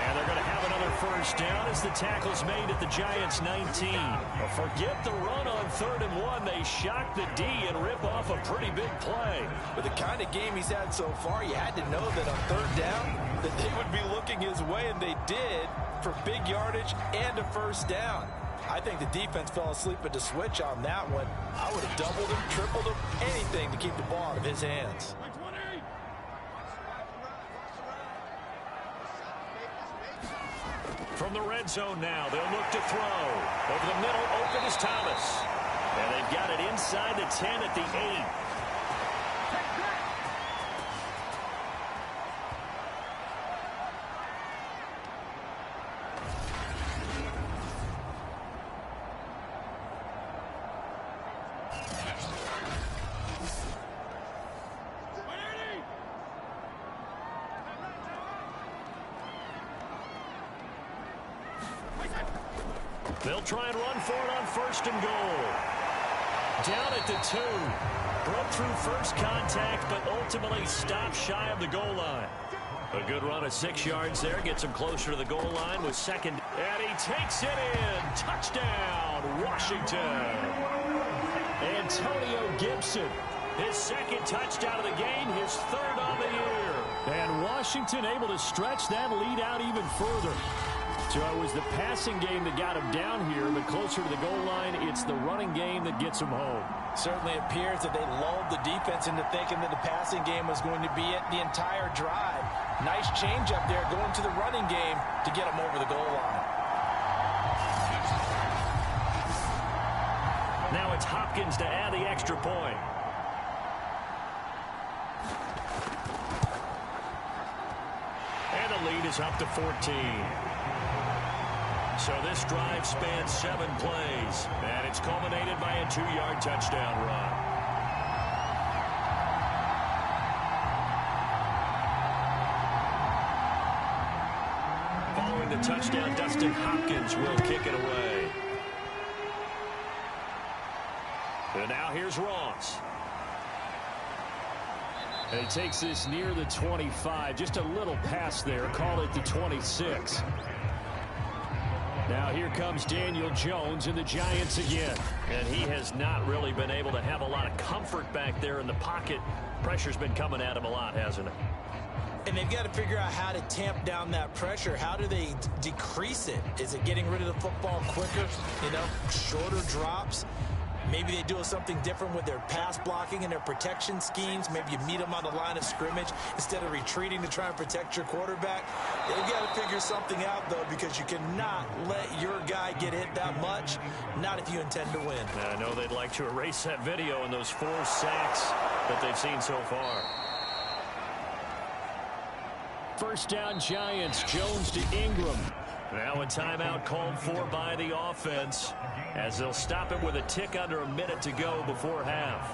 And they're going to have another first down as the tackle's made at the Giants' 19. But forget the run on 3rd and 1. They shock the D and rip off a pretty big play. With the kind of game he's had so far, you had to know that on 3rd down that they would be looking his way, and they did, for big yardage and a first down. I think the defense fell asleep at the switch on that one. I would have doubled him, tripled him, anything to keep the ball out of his hands. From the red zone now, they'll look to throw. Over the middle, open is Thomas. And they've got it inside the 10 at the 8. They'll try and run for it on 1st and goal. Down at the 2. Broke through first contact, but ultimately stopped shy of the goal line. A good run of 6 yards there. Gets him closer to the goal line with 2nd. And he takes it in. Touchdown, Washington. Antonio Gibson. His 2nd touchdown of the game. His 3rd on the year. And Washington able to stretch that lead out even further. So it was the passing game that got him down here, but closer to the goal line, it's the running game that gets him home. Certainly appears that they lulled the defense into thinking that the passing game was going to be it the entire drive. Nice change up there going to the running game to get him over the goal line. Now it's Hopkins to add the extra point. And the lead is up to 14. So this drive spans 7 plays, and it's culminated by a 2-yard touchdown run. Following the touchdown, Dustin Hopkins will kick it away. And now here's Ross. And he takes this near the 25, just a little past there, call it the 26. Now here comes Daniel Jones and the Giants again. And he has not really been able to have a lot of comfort back there in the pocket. Pressure's been coming at him a lot, hasn't it? And they've got to figure out how to tamp down that pressure. How do they decrease it? Is it getting rid of the football quicker? You know, shorter drops? Maybe they do something different with their pass blocking and their protection schemes. Maybe you meet them on the line of scrimmage instead of retreating to try and protect your quarterback. They've got to figure something out, though, because you cannot let your guy get hit that much, not if you intend to win. I know they'd like to erase that video and those 4 sacks that they've seen so far. First down, Giants. Jones to Ingram. Now a timeout called for by the offense, as they'll stop it with a tick under a minute to go before half.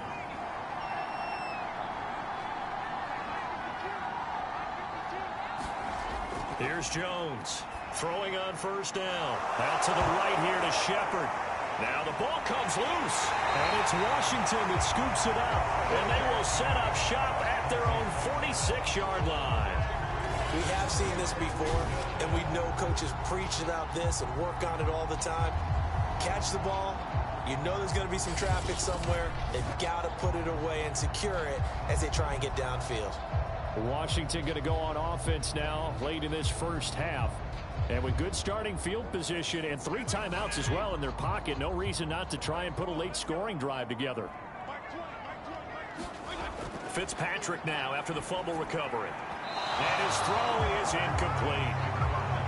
Here's Jones throwing on first down. Out to the right here to Shepard. Now the ball comes loose. And it's Washington that scoops it up. And they will set up shop at their own 46-yard line. We have seen this before, and we know coaches preach about this and work on it all the time. Catch the ball. You know there's going to be some traffic somewhere. They've got to put it away and secure it as they try and get downfield. Washington going to go on offense now late in this first half. And with good starting field position and 3 timeouts as well in their pocket, no reason not to try and put a late scoring drive together. Fitzpatrick now after the fumble recovery. And his throw is incomplete.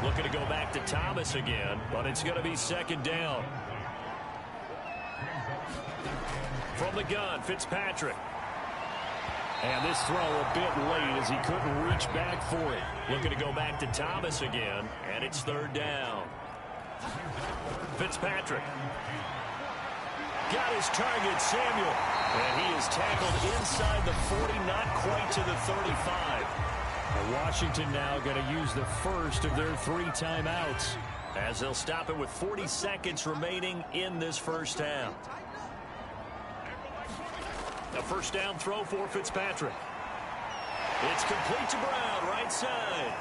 Looking to go back to Thomas again, but it's going to be 2nd down. From the gun, Fitzpatrick. And this throw a bit late as he couldn't reach back for it. Looking to go back to Thomas again, and it's 3rd down. Fitzpatrick. Got his target, Samuel. And he is tackled inside the 40, not quite to the 35. And Washington now going to use the first of their 3 timeouts, as they'll stop it with 40 seconds remaining in this first half. A first down throw for Fitzpatrick. It's complete to Brown, right side.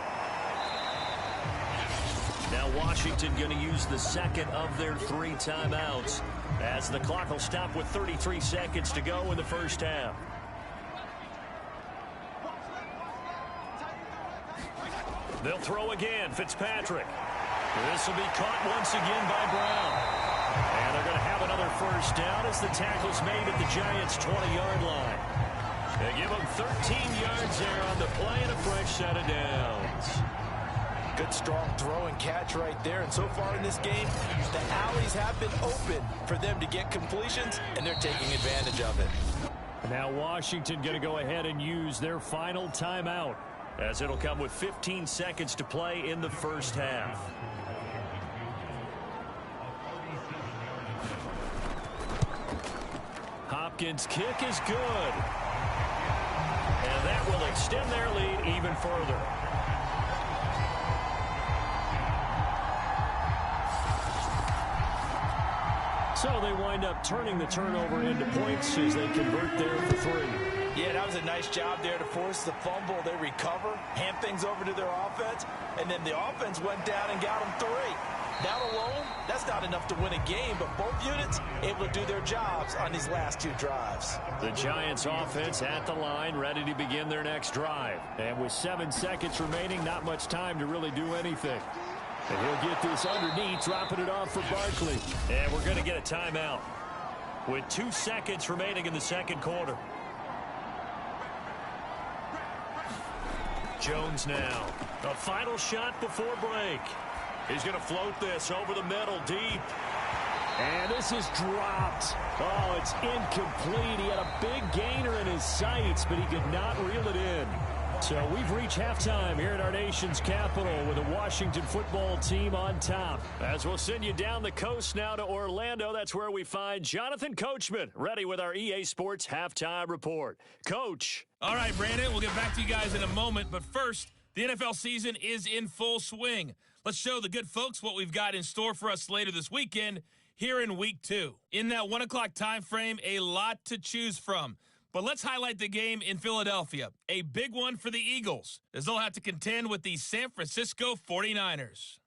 Now Washington going to use the 2nd of their 3 timeouts, as the clock will stop with 33 seconds to go in the first half. They'll throw again, Fitzpatrick. This will be caught once again by Brown. And they're going to have another first down as the tackle's made at the Giants' 20-yard line. They give them 13 yards there on the play and a fresh set of downs. Good, strong throw and catch right there. And so far in this game, the alleys have been open for them to get completions, and they're taking advantage of it. Now Washington going to go ahead and use their final timeout, as it'll come with 15 seconds to play in the first half. Hopkins' kick is good. And that will extend their lead even further. So they wind up turning the turnover into points as they convert there for 3. Yeah, that was a nice job there to force the fumble. They recover, hand things over to their offense, and then the offense went down and got them 3. That alone, that's not enough to win a game, but both units able to do their jobs on these last 2 drives. The Giants offense at the line, ready to begin their next drive. And with 7 seconds remaining, not much time to really do anything. And he'll get this underneath, dropping it off for Barkley. And we're going to get a timeout with 2 seconds remaining in the second quarter. Jones now. A final shot before break. He's going to float this over the middle deep. And this is dropped. Oh, it's incomplete. He had a big gainer in his sights, but he could not reel it in. So we've reached halftime here at our nation's capital with the Washington football team on top. As we'll send you down the coast now to Orlando, that's where we find Jonathan Coachman, ready with our EA Sports halftime report. Coach. All right, Brandon, we'll get back to you guys in a moment. But first, the NFL season is in full swing. Let's show the good folks what we've got in store for us later this weekend here in Week 2. In that 1 o'clock time frame, a lot to choose from. But let's highlight the game in Philadelphia, a big one for the Eagles, as they'll have to contend with the San Francisco 49ers.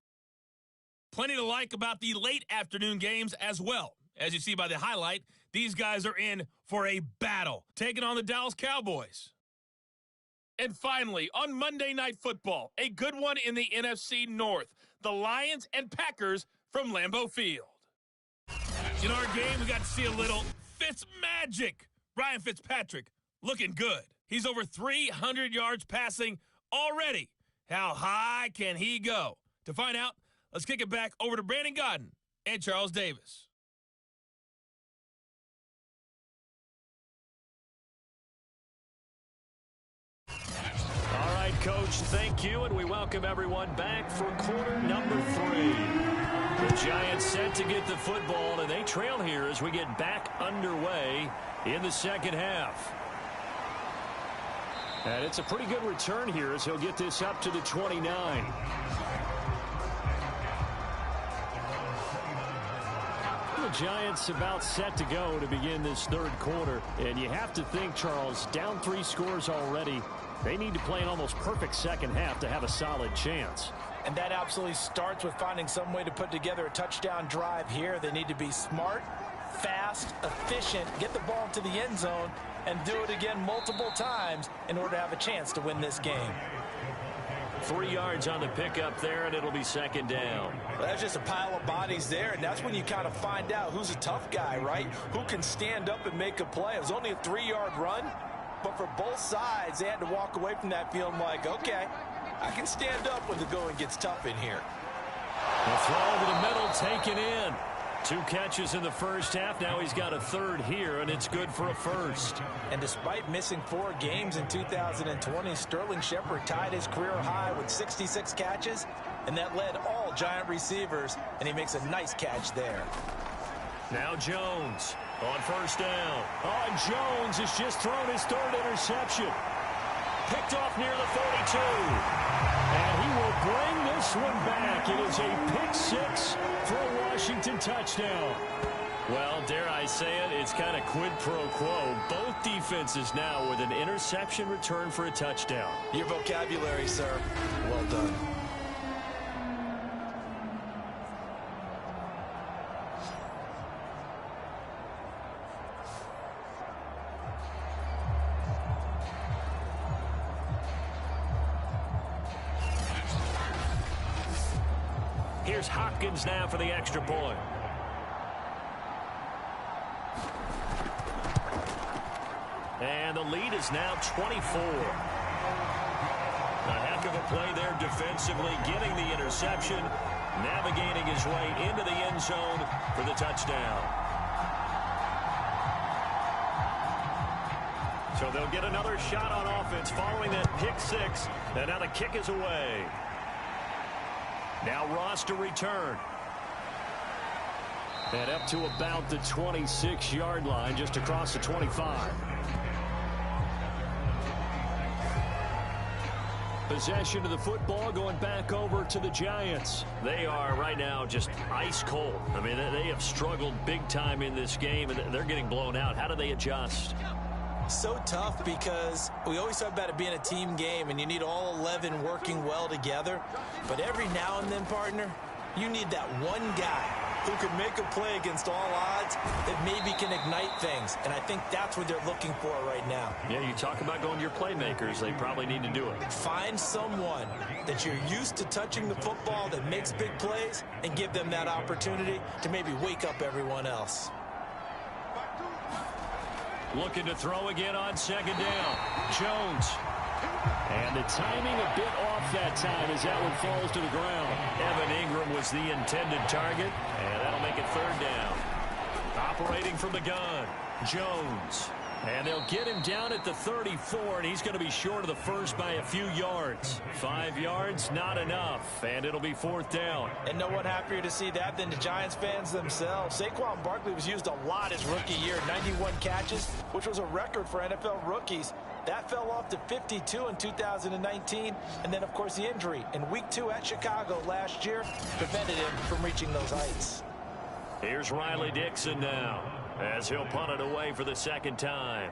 Plenty to like about the late afternoon games as well. As you see by the highlight, these guys are in for a battle, taking on the Dallas Cowboys. And finally, on Monday Night Football, a good one in the NFC North, the Lions and Packers from Lambeau Field. In our game, we got to see a little Fitz magic. Ryan Fitzpatrick looking good. He's over 300 yards passing already. How high can he go? To find out, let's kick it back over to Brandon Godden and Charles Davis. All right, Coach, thank you, and we welcome everyone back for quarter number 3. The Giants set to get the football, and they trail here as we get back underway in the second half. And it's a pretty good return here as he'll get this up to the 29. The Giants about set to go to begin this third quarter. And you have to think, Charles, down 3 scores already. They need to play an almost perfect second half to have a solid chance. And that absolutely starts with finding some way to put together a touchdown drive here. They need to be smart, fast, efficient, get the ball into the end zone, and do it again multiple times in order to have a chance to win this game. 3 yards on the pickup there, and it'll be second down. Well, that's just a pile of bodies there, and that's when you kind of find out who's a tough guy, right? Who can stand up and make a play. It was only a 3-yard run, but for both sides, they had to walk away from that feeling like, okay, I can stand up when the going gets tough in here. The throw over the middle, taken in. 2 catches in the first half. Now he's got a third here, and it's good for a first. And despite missing 4 games in 2020, Sterling Shepard tied his career high with 66 catches, and that led all Giant receivers, and he makes a nice catch there. Now Jones on first down. Oh, and Jones has just thrown his 3rd interception. Picked off near the 42. And he will bring this one back. It is a pick 6 for a Washington touchdown. Well, dare I say it, it's kind of quid pro quo. Both defenses now with an interception return for a touchdown. Your vocabulary, sir. Well done. Here's Hopkins now for the extra point. And the lead is now 24. I have Heck of a play there defensively, getting the interception, navigating his way into the end zone for the touchdown. So they'll get another shot on offense following that pick six. And now the kick is away. Now Ross to return. And up to about the 26-yard line, just across the 25. Possession of the football going back over to the Giants. They are right now just ice cold. I mean, they have struggled big time in this game, and they're getting blown out. How do they adjust? So tough because we always talk about it being a team game, and you need all 11 working well together. But every now and then, partner, you need that one guy who can make a play against all odds that maybe can ignite things. And I think that's what they're looking for right now. Yeah, you talk about going to your playmakers. They probably need to do it. Find someone that you're used to touching the football that makes big plays and give them that opportunity to maybe wake up everyone else. Looking to throw again on second down. Jones. And the timing a bit off that time as that one falls to the ground. Evan Ingram was the intended target, and that'll make it third down. Operating from the gun, Jones. And they'll get him down at the 34, and he's going to be short of the first by a few yards. 5 yards, not enough, and it'll be fourth down. And no one happier to see that than the Giants fans themselves. Saquon Barkley was used a lot his rookie year, 91 catches, which was a record for NFL rookies. That fell off to 52 in 2019, and then, of course, the injury in Week 2 at Chicago last year prevented him from reaching those heights. Here's Riley Dixon now, as he'll punt it away for the second time.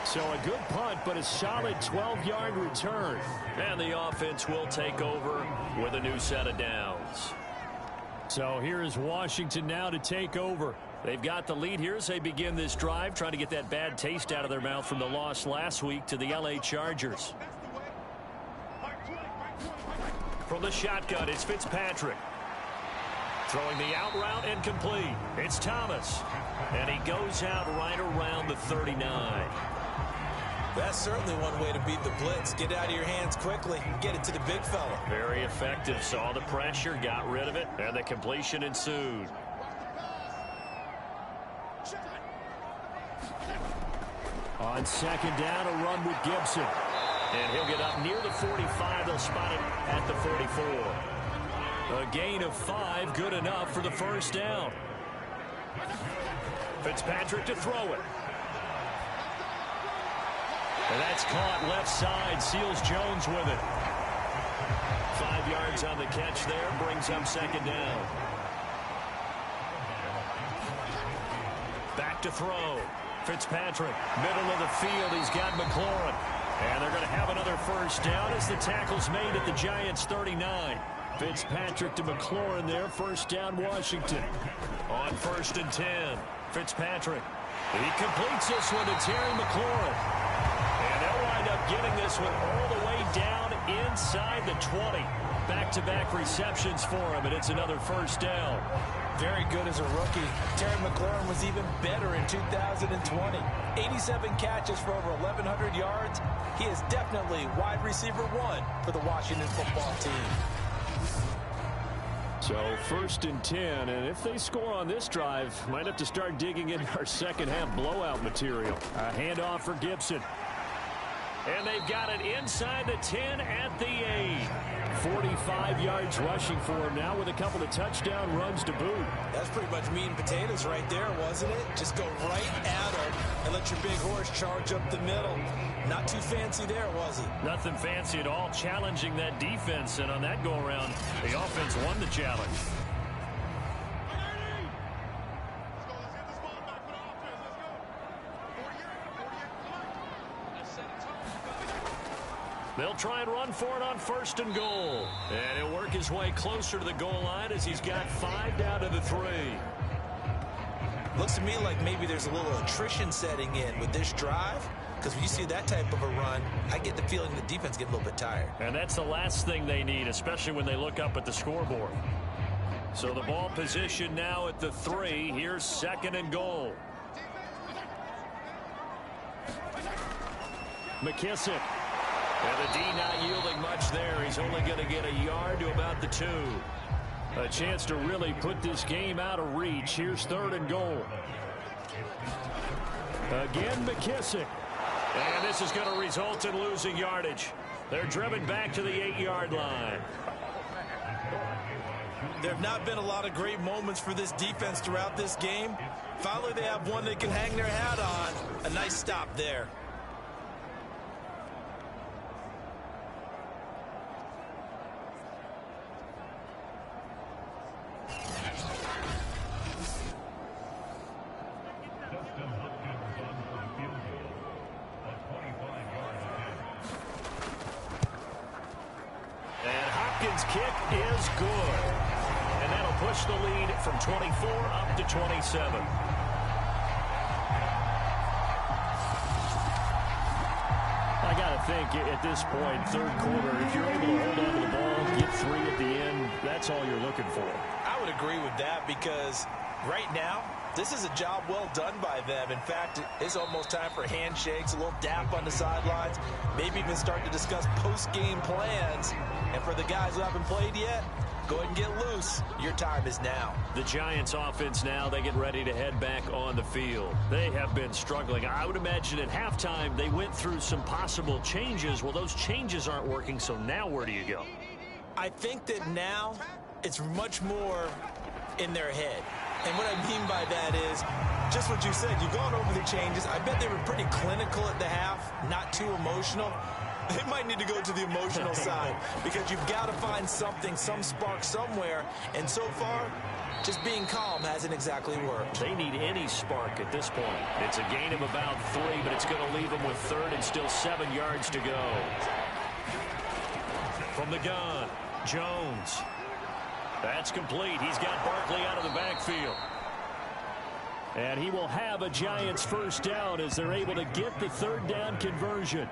So a good punt, but a solid 12-yard return. And the offense will take over with a new set of downs. So here is Washington now to take over. They've got the lead here as they begin this drive, trying to get that bad taste out of their mouth from the loss last week to the L.A. Chargers. From the shotgun, it's Fitzpatrick. Throwing the out route and complete. It's Thomas. And he goes out right around the 39. That's certainly one way to beat the blitz. Get it out of your hands quickly. Get it to the big fella. Very effective. Saw the pressure, got rid of it, and the completion ensued. On second down, a run with Gibson. And he'll get up near the 45. They'll spot it at the 44. A gain of 5, good enough for the first down. Fitzpatrick to throw it. And that's caught left side. Seals Jones with it. 5 yards on the catch there. Brings up second down. Back to throw. Fitzpatrick, middle of the field. He's got McLaurin. And they're going to have another first down as the tackle's made at the Giants' 39. Fitzpatrick to McLaurin there. First down, Washington. On 1st and 10. Fitzpatrick. He completes this one to Terry McLaurin. And they'll wind up getting this one all the way down inside the 20. Back-to-back receptions for him, and it's another first down. Very good as a rookie. Terry McLaurin was even better in 2020. 87 catches for over 1,100 yards. He is definitely wide receiver 1 for the Washington football team. So 1st and 10, and if they score on this drive, might have to start digging in our second half blowout material. A handoff for Gibson. And they've got it inside the 10 at the 8. 45 yards rushing for him now with a couple of touchdown runs to boot. That's pretty much meat and potatoes right there, wasn't it? Just go right at him and let your big horse charge up the middle. Not too fancy there, was he? Nothing fancy at all, challenging that defense, and on that go-around, the offense won the challenge. They'll try and run for it on 1st and goal. And he'll work his way closer to the goal line as he's got 5 down to the 3. Looks to me like maybe there's a little attrition setting in with this drive. Because when you see that type of a run, I get the feeling the defense gets a little bit tired. And that's the last thing they need, especially when they look up at the scoreboard. So the ball position now at the 3. Here's 2nd and goal. McKissick. And the D not yielding much there. He's only going to get a yard to about the 2. A chance to really put this game out of reach. Here's 3rd and goal. Again, McKissick. And this is going to result in losing yardage. They're driven back to the 8-yard line. There have not been a lot of great moments for this defense throughout this game. Finally, they have one they can hang their hat on. A nice stop there. Kick is good. And that'll push the lead from 24 up to 27. I got to think at this point, 3rd quarter, if you're able to hold on to the ball, get 3 at the end, that's all you're looking for. I would agree with that because right now, this is a job well done by them. In fact, it's almost time for handshakes, a little dap on the sidelines, maybe even start to discuss post-game plans. And for the guys who haven't played yet, go ahead and get loose. Your time is now. The Giants offense now, they get ready to head back on the field. They have been struggling. I would imagine at halftime they went through some possible changes. Well, those changes aren't working, so now where do you go? I think that now it's much more in their head. And what I mean by that is just what you said. You've gone over the changes. I bet they were pretty clinical at the half, not too emotional. They might need to go to the emotional side because you've got to find something, some spark somewhere. And so far, just being calm hasn't exactly worked. They need any spark at this point. It's a gain of about 3, but it's going to leave them with 3rd and still 7 yards to go. From the gun, Jones. That's complete. He's got Barkley out of the backfield. And he will have a Giants 1st down as they're able to get the 3rd down conversion.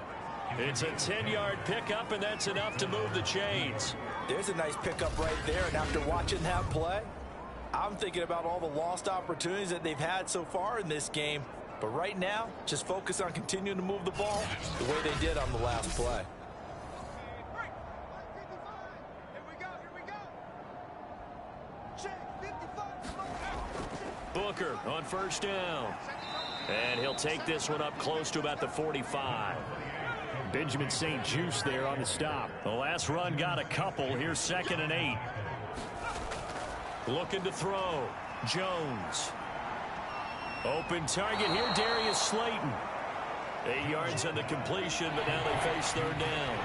It's a 10-yard pickup, and that's enough to move the chains. There's a nice pickup right there, and after watching that play, I'm thinking about all the lost opportunities that they've had so far in this game. But right now, just focus on continuing to move the ball the way they did on the last play. Booker on 1st down. And he'll take this one up close to about the 45. Benjamin St. Juste there on the stop. The last run got a couple. Here's 2nd and 8. Looking to throw. Jones. Open target here, Darius Slayton. 8 yards on the completion, but now they face 3rd down.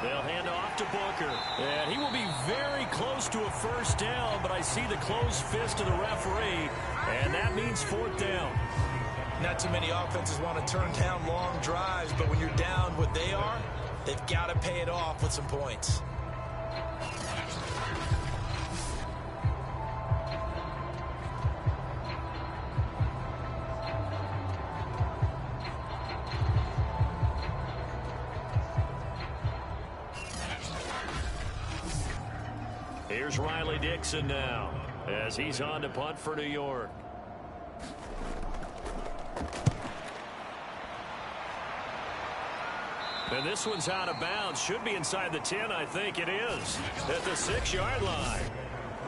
They'll hand off to Booker. And he will be very close to a 1st down, but I see the closed fist of the referee, and that means 4th down. Not too many offenses want to turn down long drives, but when you're down what they are, they've got to pay it off with some points. Here's Riley Dixon now as he's on to punt for New York. And this one's out of bounds. Should be inside the 10, I think it is. At the 6-yard line.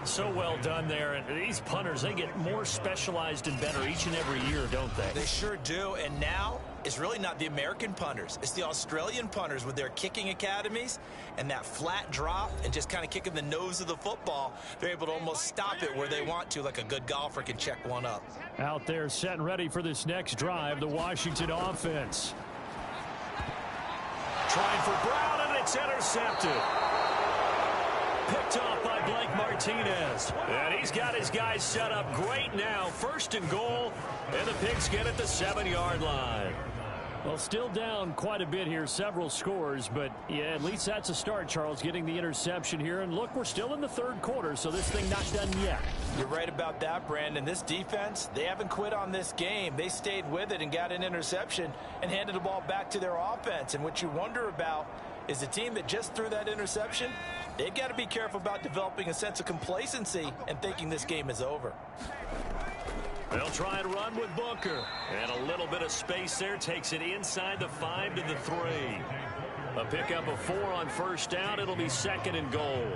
So well done there. And these punters, they get more specialized and better each and every year, don't they? They sure do. And now it's really not the American punters. It's the Australian punters with their kicking academies and that flat drop and just kind of kicking the nose of the football. They're able to almost stop it where they want to, like a good golfer can check one up. Out there set and ready for this next drive, the Washington offense. Trying for Brown, and it's intercepted. Picked off by Blake Martinez. And he's got his guys set up great now. 1st and goal, and the Pigskin at the 7-yard line. Well, still down quite a bit here, several scores, but yeah, at least that's a start, Charles, getting the interception here. And look, we're still in the 3rd quarter, so this thing not done yet. You're right about that, Brandon. This defense, they haven't quit on this game. They stayed with it and got an interception and handed the ball back to their offense. And what you wonder about is the team that just threw that interception. They've got to be careful about developing a sense of complacency and thinking this game is over. They'll try and run with Booker. And a little bit of space there takes it inside the 5 to the 3. A pickup of 4 on first down. It'll be 2nd and goal.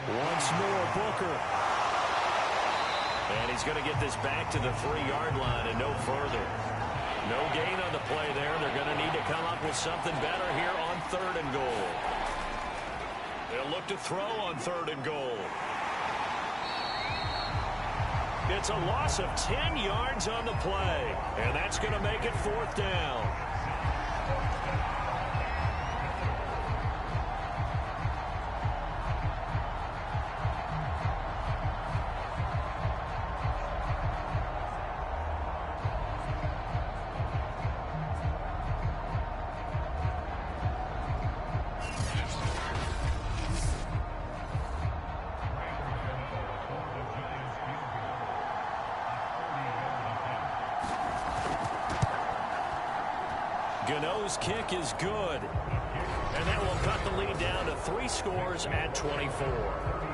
Once more, Booker. And he's going to get this back to the 3-yard line and no further. No gain on the play there. They're going to need to come up with something better here on 3rd and goal. They'll look to throw on 3rd and goal. It's a loss of 10 yards on the play. And that's going to make it 4th down. Gano's kick is good. And that will cut the lead down to 3 scores at 24.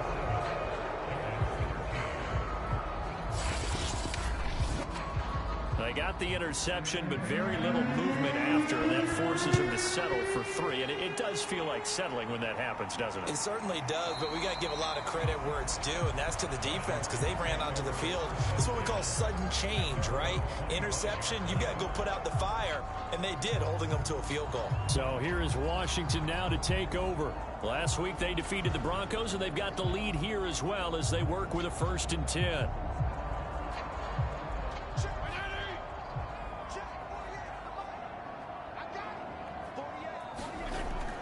They got the interception, but very little movement after, and that forces them to settle for 3. And it does feel like settling when that happens, doesn't it? It certainly does, but we got to give a lot of credit where it's due, and that's to the defense because they ran onto the field. This is what we call sudden change, right? Interception, you got to go put out the fire, and they did, holding them to a field goal. So here is Washington now to take over. Last week they defeated the Broncos, and they've got the lead here as well as they work with a 1st and 10.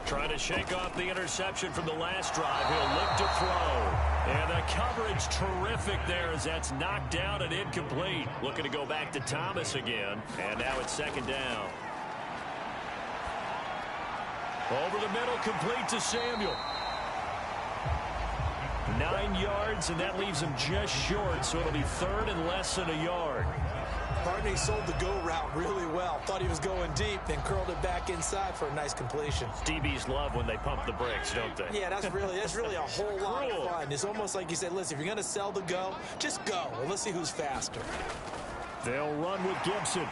Trying to shake off the interception from the last drive. He'll look to throw. And the coverage terrific there as that's knocked down and incomplete. Looking to go back to Thomas again. And now it's 2nd down. Over the middle, complete to Samuel. 9 yards, and that leaves him just short, so it'll be 3rd and less than a yard. Barney sold the go route really well. Thought he was going deep, then curled it back inside for a nice completion. DBs love when they pump the brakes, don't they? Yeah, that's really a whole lot of fun. It's almost like you said, listen, if you're going to sell the go, just go. Well, let's see who's faster. They'll run with Gibson.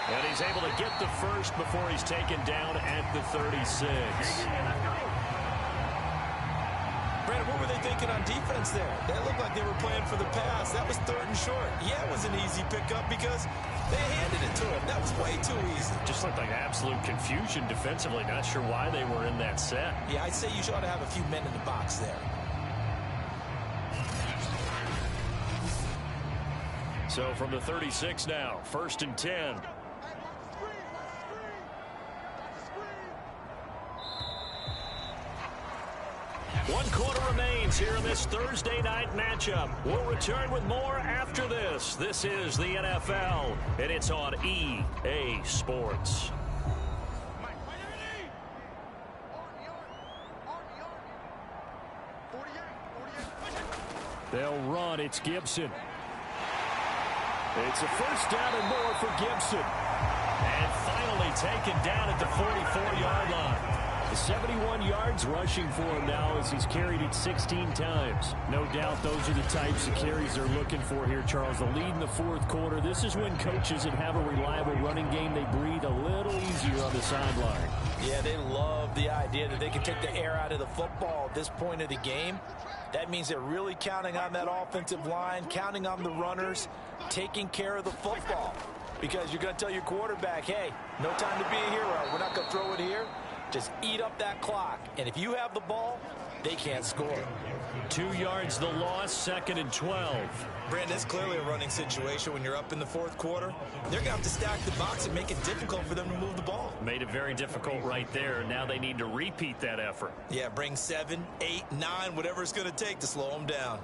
And he's able to get the first before he's taken down at the 36. Brandon, what were they thinking on defense there? That looked like they were playing for the pass. That was 3rd and short. Yeah, it was an easy pickup because they handed it to him. That was way too easy. Just looked like absolute confusion defensively. Not sure why they were in that set. Yeah, I'd say you should have a few men in the box there. So from the 36 now, 1st and 10. One quarter remains here in this Thursday night matchup. We'll return with more after this. This is the NFL, and it's on EA Sports. They'll run. It's Gibson. It's a 1st down and more for Gibson. And finally taken down at the 44-yard line. 71 yards rushing for him now as he's carried it 16 times. No doubt those are the types of carries they're looking for here, Charles. The lead in the 4th quarter. This is when coaches that have a reliable running game, they breathe a little easier on the sideline. Yeah, they love the idea that they can take the air out of the football at this point of the game. That means they're really counting on that offensive line, counting on the runners, taking care of the football. Because you're going to tell your quarterback, hey, no time to be a hero. We're not going to throw it here. Just eat up that clock. And if you have the ball, they can't score. 2 yards the loss, 2nd and 12. Brandon, it's clearly a running situation when you're up in the 4th quarter. They're going to have to stack the box and make it difficult for them to move the ball. Made it very difficult right there. Now they need to repeat that effort. Yeah, bring 7, 8, 9, whatever it's going to take to slow them down.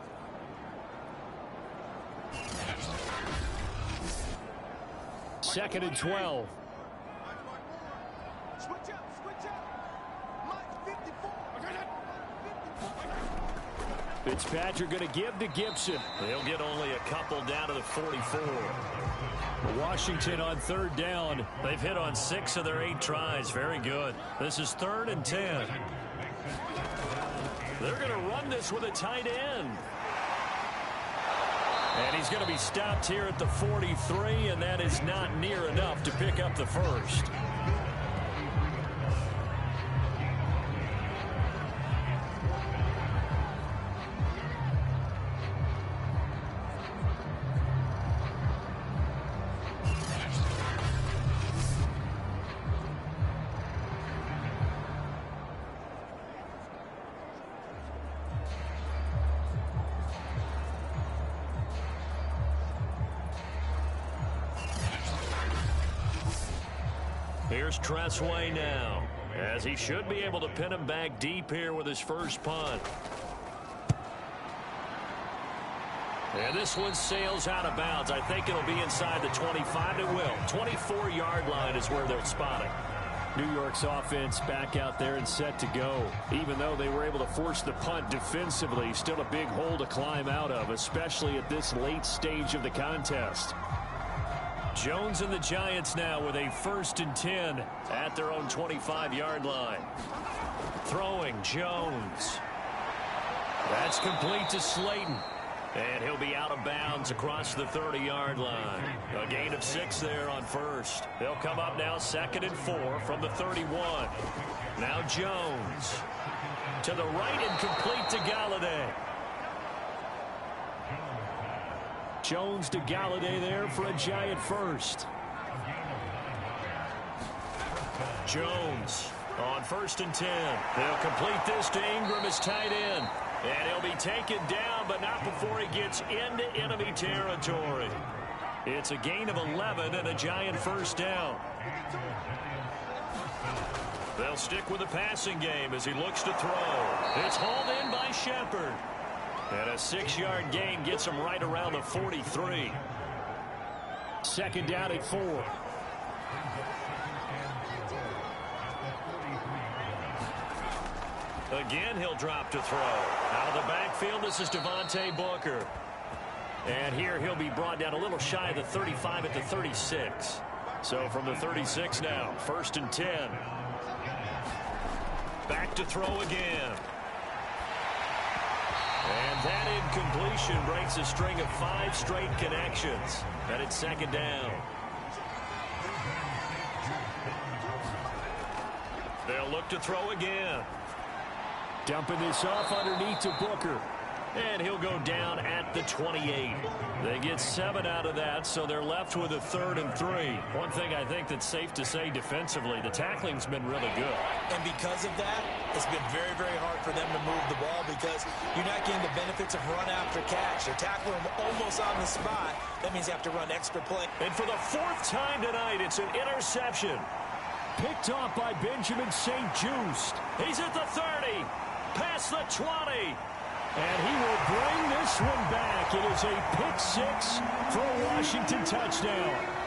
Second and 12. Fitzpatrick going to give to Gibson. They'll get only a couple down to the 44. Washington on third down. They've hit on 6 of their 8 tries. Very good. This is 3rd and 10. They're going to run this with a tight end. And he's going to be stopped here at the 43, and that is not near enough to pick up the first. Here's Tressway now, as he should be able to pin him back deep here with his first punt. And this one sails out of bounds. I think it'll be inside the 25. It will. 24-yard line is where they'll spot it. New York's offense back out there and set to go. Even though they were able to force the punt defensively, still a big hole to climb out of, especially at this late stage of the contest. Jones and the Giants now with a 1st and 10 at their own 25-yard line. Throwing Jones. That's complete to Slayton. And he'll be out of bounds across the 30-yard line. A gain of 6 there on first. They'll come up now 2nd and 4 from the 31. Now Jones. To the right and complete to Galladay. Jones to Galladay there for a Giant first. Jones on 1st and 10. They'll complete this to Ingram as tight end. And he'll be taken down, but not before he gets into enemy territory. It's a gain of 11 and a Giant first down. They'll stick with the passing game as he looks to throw. It's hauled in by Shepard. And a 6-yard gain gets him right around the 43. 2nd down at 4. Again, he'll drop to throw. Out of the backfield, this is Devontae Booker. And here he'll be brought down a little shy of the 35 at the 36. So from the 36 now, 1st and 10. Back to throw again. And that incompletion breaks a string of 5 straight connections. And it's 2nd down. They'll look to throw again. Dumping this off underneath to Booker. And he'll go down at the 28. They get 7 out of that, so they're left with a 3rd and 3. One thing I think that's safe to say defensively, the tackling's been really good. And because of that, it's been very, very hard for them to move the ball because you're not getting the benefits of run after catch. They're tackling them almost on the spot. That means you have to run extra play. And for the 4th time tonight, it's an interception. Picked off by Benjamin St. Just. He's at the 30, past the 20. And he will bring this one back. It is a pick 6 for a Washington touchdown.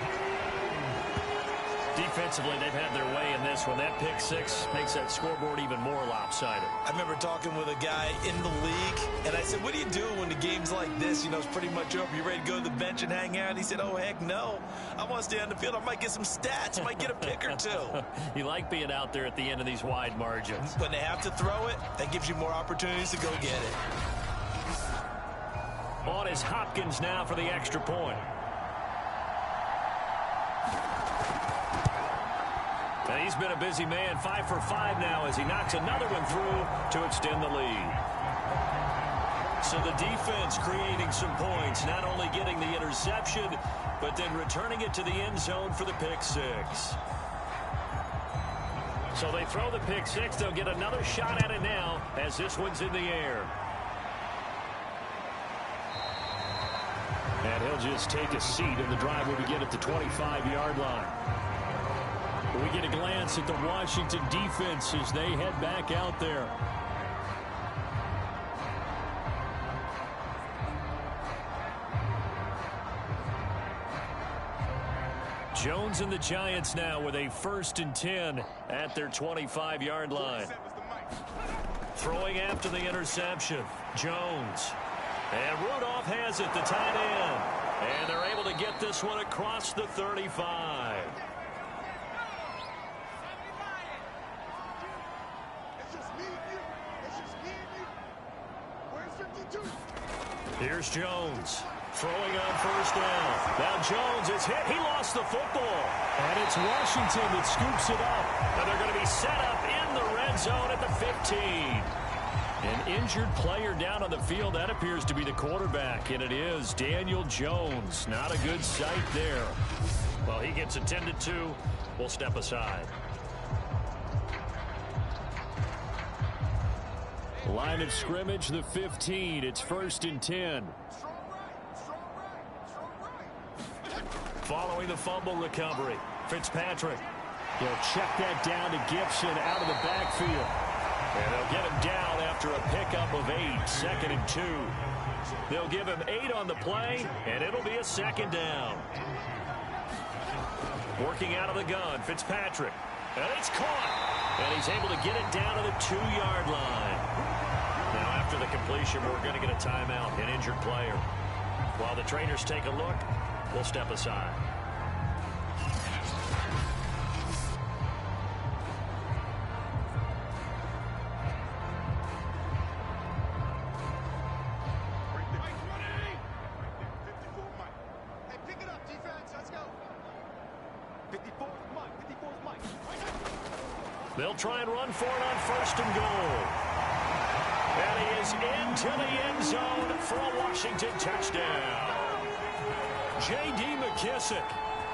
Defensively, they've had their way in this one. That pick 6 makes that scoreboard even more lopsided. I remember talking with a guy in the league, and I said, what do you do when the game's like this? You know, it's pretty much over. You ready to go to the bench and hang out? He said, oh, heck no. I want to stay on the field. I might get some stats. I might get a pick or 2. You like being out there at the end of these wide margins. When they have to throw it, that gives you more opportunities to go get it. On is Hopkins now for the extra point. And he's been a busy man, 5 for 5 now as he knocks another one through to extend the lead. So the defense creating some points, not only getting the interception, but then returning it to the end zone for the pick 6. So they throw the pick 6. They'll get another shot at it now as this one's in the air. And he'll just take a seat, and the drive will begin at the 25-yard line. We get a glance at the Washington defense as they head back out there. Jones and the Giants now with a 1st and 10 at their 25-yard line. Throwing after the interception, Jones. And Rudolph has it, the tight end. And they're able to get this one across the 35. Here's Jones. Throwing on first down. Now Jones is hit. He lost the football. And it's Washington that scoops it up. And they're going to be set up in the red zone at the 15. An injured player down on the field. That appears to be the quarterback. And it is Daniel Jones. Not a good sight there. Well, he gets attended to. We'll step aside. Line of scrimmage, the 15. It's 1st and 10. Following the fumble recovery, Fitzpatrick. He'll check that down to Gibson out of the backfield. And they'll get him down after a pickup of 8, 2nd and 2. They'll give him 8 on the play, and it'll be a 2nd down. Working out of the gun, Fitzpatrick. And it's caught. And he's able to get it down to the 2-yard line. Now after the completion, we're going to get a timeout, an injured player. While the trainers take a look, we'll step aside. They'll try and run for it on 1st and goal. And he is into the end zone for a Washington touchdown. J.D. McKissick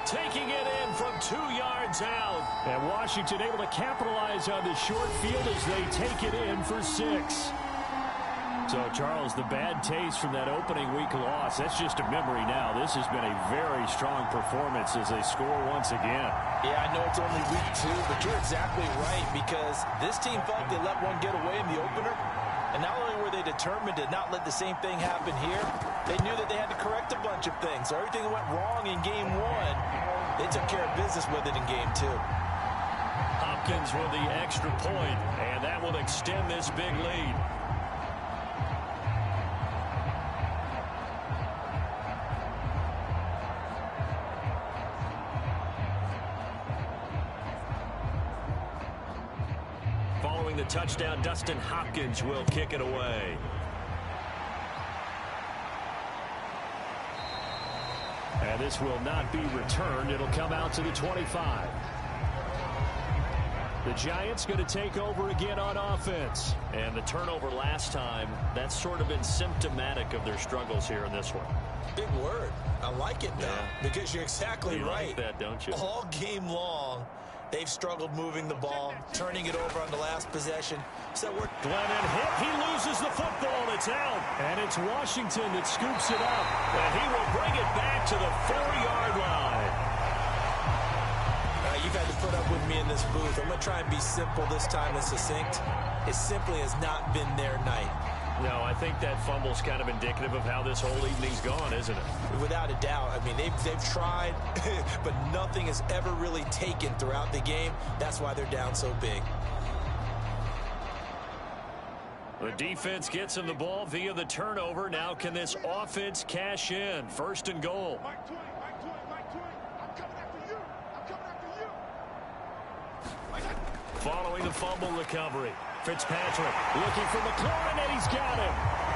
taking it in from 2 yards out. And Washington able to capitalize on the short field as they take it in for 6. So, Charles, the bad taste from that opening week loss, that's just a memory now. This has been a very strong performance as they score once again. Yeah, I know it's only week 2, but you're exactly right, because this team felt they let one get away in the opener. And not only were they determined to not let the same thing happen here, they knew that they had to correct a bunch of things. So everything that went wrong in game 1, they took care of business with it in game 2. Hopkins with the extra point, and that will extend this big lead. Following the touchdown, Dustin Hopkins will kick it away. And this will not be returned. It'll come out to the 25. The Giants going to take over again on offense. And the turnover last time, that's sort of been symptomatic of their struggles here in this one. Big word. I like it, though, because you're exactly right. You like that, don't you? All game long, they've struggled moving the ball, turning it over on the last possession. So Glennon hit. He loses the football. It's out. And it's Washington that scoops it up. And he will bring it back to the 4-yard line. You've had to put up with me in this booth. I'm going to try and be simple this time and succinct. It simply has not been their night. No, I think that fumble's kind of indicative of how this whole evening's gone, isn't it? Without a doubt. I mean, they've tried, but nothing has ever really taken throughout the game. That's why they're down so big. The defense gets him the ball via the turnover. Now can this offense cash in? 1st and goal. Following the fumble recovery, Fitzpatrick looking for McLaurin, and he's got him.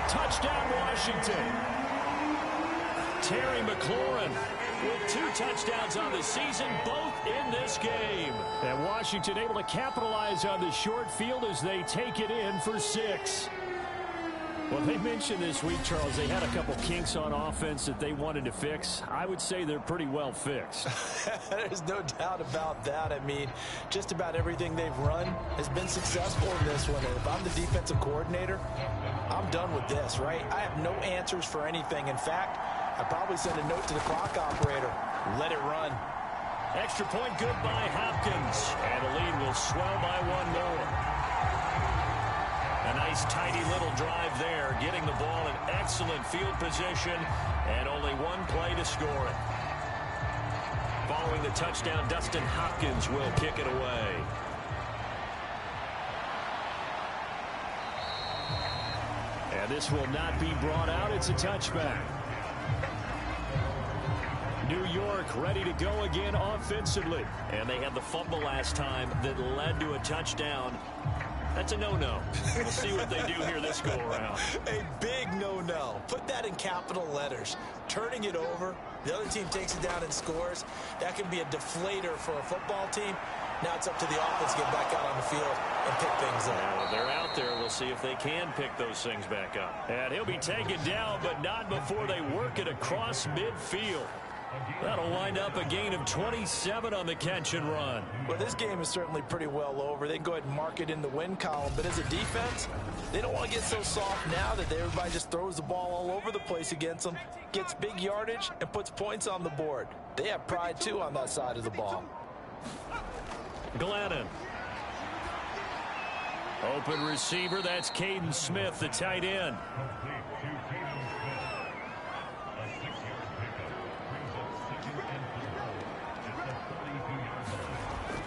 Touchdown, Washington. Terry McLaurin with 2 touchdowns on the season, both in this game. And Washington able to capitalize on the short field as they take it in for 6. Well, they mentioned this week, Charles, they had a couple kinks on offense that they wanted to fix. I would say they're pretty well fixed. There's no doubt about that. I mean, just about everything they've run has been successful in this one. And if I'm the defensive coordinator, I'm done with this, right? I have no answers for anything. In fact, I'd probably send a note to the clock operator. Let it run. Extra point good by Hopkins. And the lead will swell by 1 more. A nice, tidy little drive there, getting the ball in excellent field position, and only 1 play to score it. Following the touchdown, Dustin Hopkins will kick it away. And this will not be brought out. It's a touchback. New York ready to go again offensively. And they had the fumble last time that led to a touchdown. That's a no-no. We'll see what they do here this go-around. A big no-no. Put that in capital letters. Turning it over, the other team takes it down and scores. That can be a deflator for a football team. Now it's up to the offense to get back out on the field and pick things up. Now they're out there. We'll see if they can pick those things back up. And he'll be taken down, but not before they work it across midfield. That'll wind up a gain of 27 on the catch and run. Well, this game is certainly pretty well over. They can go ahead and mark it in the win column. But as a defense, they don't want to get so soft now that everybody just throws the ball all over the place against them, gets big yardage, and puts points on the board. They have pride, too, on that side of the ball. Glennon. Open receiver. That's Caden Smith, the tight end.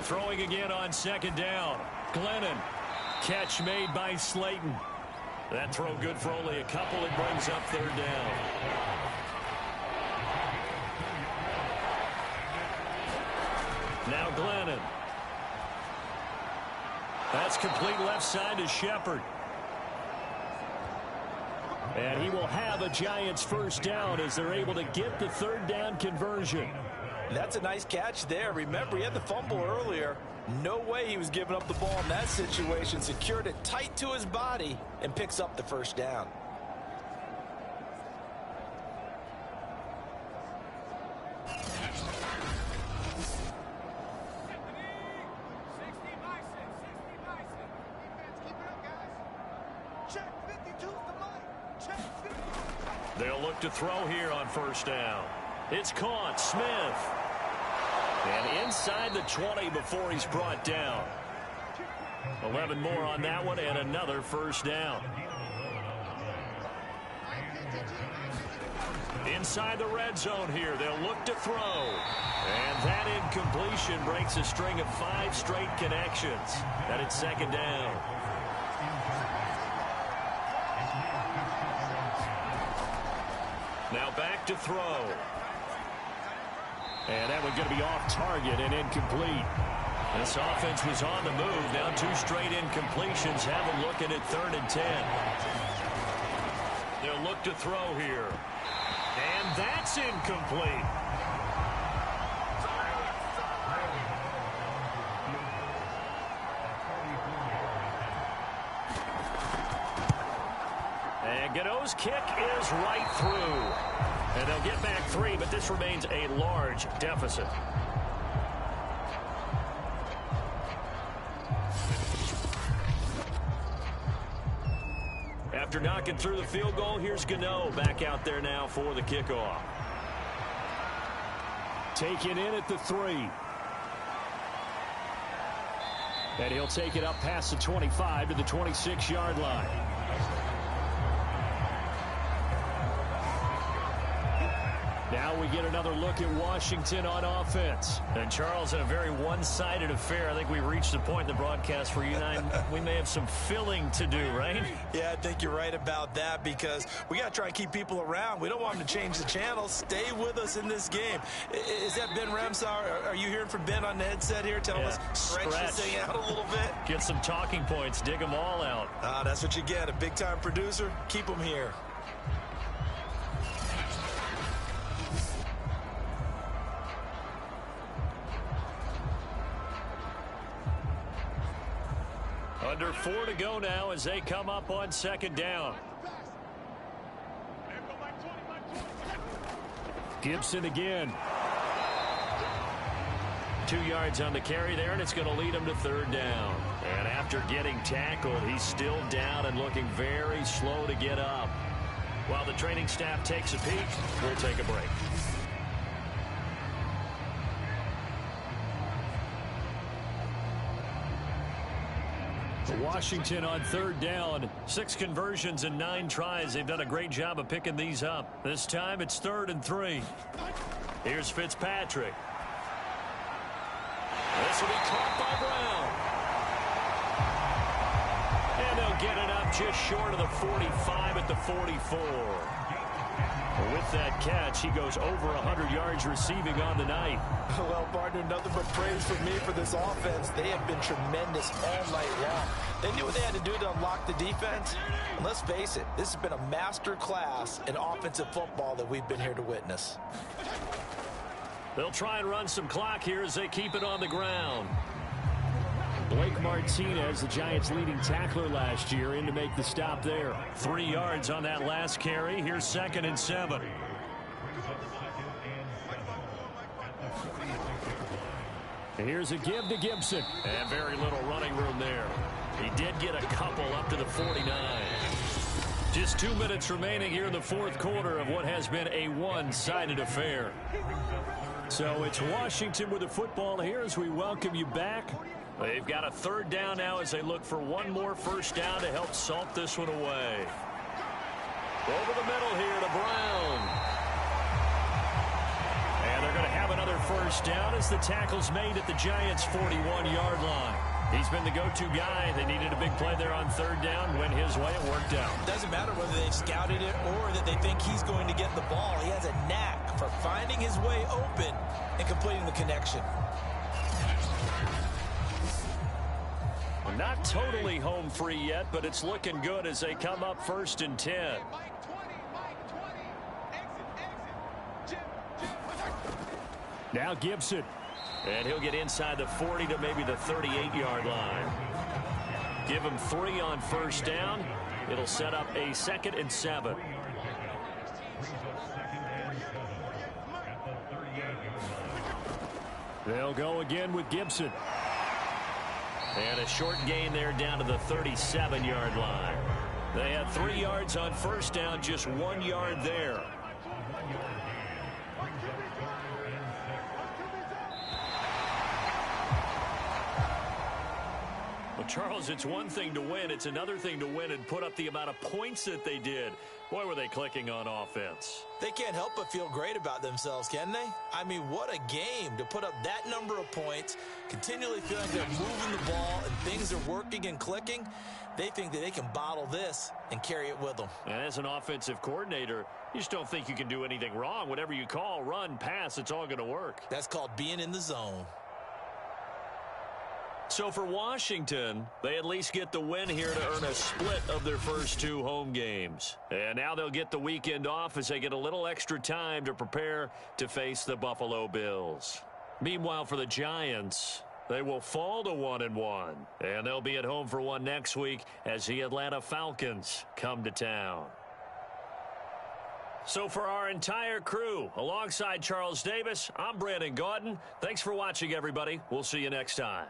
Throwing again on second down. Glennon. Catch made by Slayton. That throw good for only a couple. It brings up third down. Now Glennon. That's complete left side to Shepard. And he will have a Giants first down as they're able to get the third down conversion. That's a nice catch there. Remember, he had the fumble earlier. No way he was giving up the ball in that situation. Secured it tight to his body and picks up the first down. They'll look to throw here on first down. It's caught. Smith. And inside the 20 before he's brought down. 11 more on that one and another first down. Inside the red zone here. They'll look to throw. And that incompletion breaks a string of 5 straight connections. And it's second down. Now back to throw. And that one's going to be off target and incomplete. This offense was on the move. Now 2 straight incompletions have them looking at 3rd and 10. They'll look to throw here. And that's incomplete. And Gano's kick is right through. And they'll get back 3, but this remains a large deficit. After knocking through the field goal, here's Gano back out there now for the kickoff. Taken in at the 3. And he'll take it up past the 25 to the 26-yard line. Now we get another look at Washington on offense. And Charles, in a very one-sided affair, I think we reached the point in the broadcast where you and I, we may have some filling to do, right? Yeah, I think you're right about that because we got to try and keep people around. We don't want them to change the channel. Stay with us in this game. Is that Ben Ramsauer? Are you hearing from Ben on the headset here? Telling us stretch this thing out a little bit? Get some talking points. Dig them all out. That's what you get. A big-time producer. Keep them here. Under 4 to go now as they come up on second down. Gibson again. 2 yards on the carry there, and it's going to lead him to 3rd down. And after getting tackled, he's still down and looking very slow to get up. While the training staff takes a peek, we'll take a break. Washington on 3rd down. 6 conversions and 9 tries. They've done a great job of picking these up. This time it's 3rd and 3. Here's Fitzpatrick. This will be caught by Brown. And they'll He'll get it up just short of the 45 at the 44. With that catch, he goes over 100 yards receiving on the night. Well, partner, nothing but praise for me for this offense. They have been tremendous all night long. They knew what they had to do to unlock the defense. And let's face it, this has been a master class in offensive football that we've been here to witness. They'll try and run some clock here as they keep it on the ground. Blake Martinez, the Giants' leading tackler last year, in to make the stop there. 3 yards on that last carry. Here's 2nd and 7. Here's a give to Gibson. And very little running room there. He did get a couple up to the 49. Just 2 minutes remaining here in the fourth quarter of what has been a one-sided affair. So it's Washington with the football here as we welcome you back. They've got a 3rd down now as they look for one more first down to help salt this one away. Over the middle here to Brown. And they're going to have another first down as the tackle's made at the Giants' 41-yard line. He's been the go-to guy. They needed a big play there on 3rd down. Went his way. It worked out. Doesn't matter whether they've scouted it or that they think he's going to get the ball. He has a knack for finding his way open and completing the connection. Not totally home free yet, but it's looking good as they come up 1st and 10. Now Gibson. And he'll get inside the 40 to maybe the 38-yard line. Give him 3 on first down. It'll set up a 2nd and 7. They'll go again with Gibson. And a short gain there down to the 37-yard line. They had 3 yards on first down, just 1 yard there. Well, Charles, it's one thing to win. It's another thing to win and put up the amount of points that they did. Boy, were they clicking on offense. They can't help but feel great about themselves, can they? I mean, what a game to put up that number of points, continually feeling they're moving the ball and things are working and clicking. They think that they can bottle this and carry it with them. And as an offensive coordinator, you just don't think you can do anything wrong. Whatever you call, run, pass, it's all going to work. That's called being in the zone. So for Washington, they at least get the win here to earn a split of their first 2 home games. And now they'll get the weekend off as they get a little extra time to prepare to face the Buffalo Bills. Meanwhile, for the Giants, they will fall to 1-1. And they'll be at home for one next week as the Atlanta Falcons come to town. So for our entire crew, alongside Charles Davis, I'm Brandon Gaudin. Thanks for watching, everybody. We'll see you next time.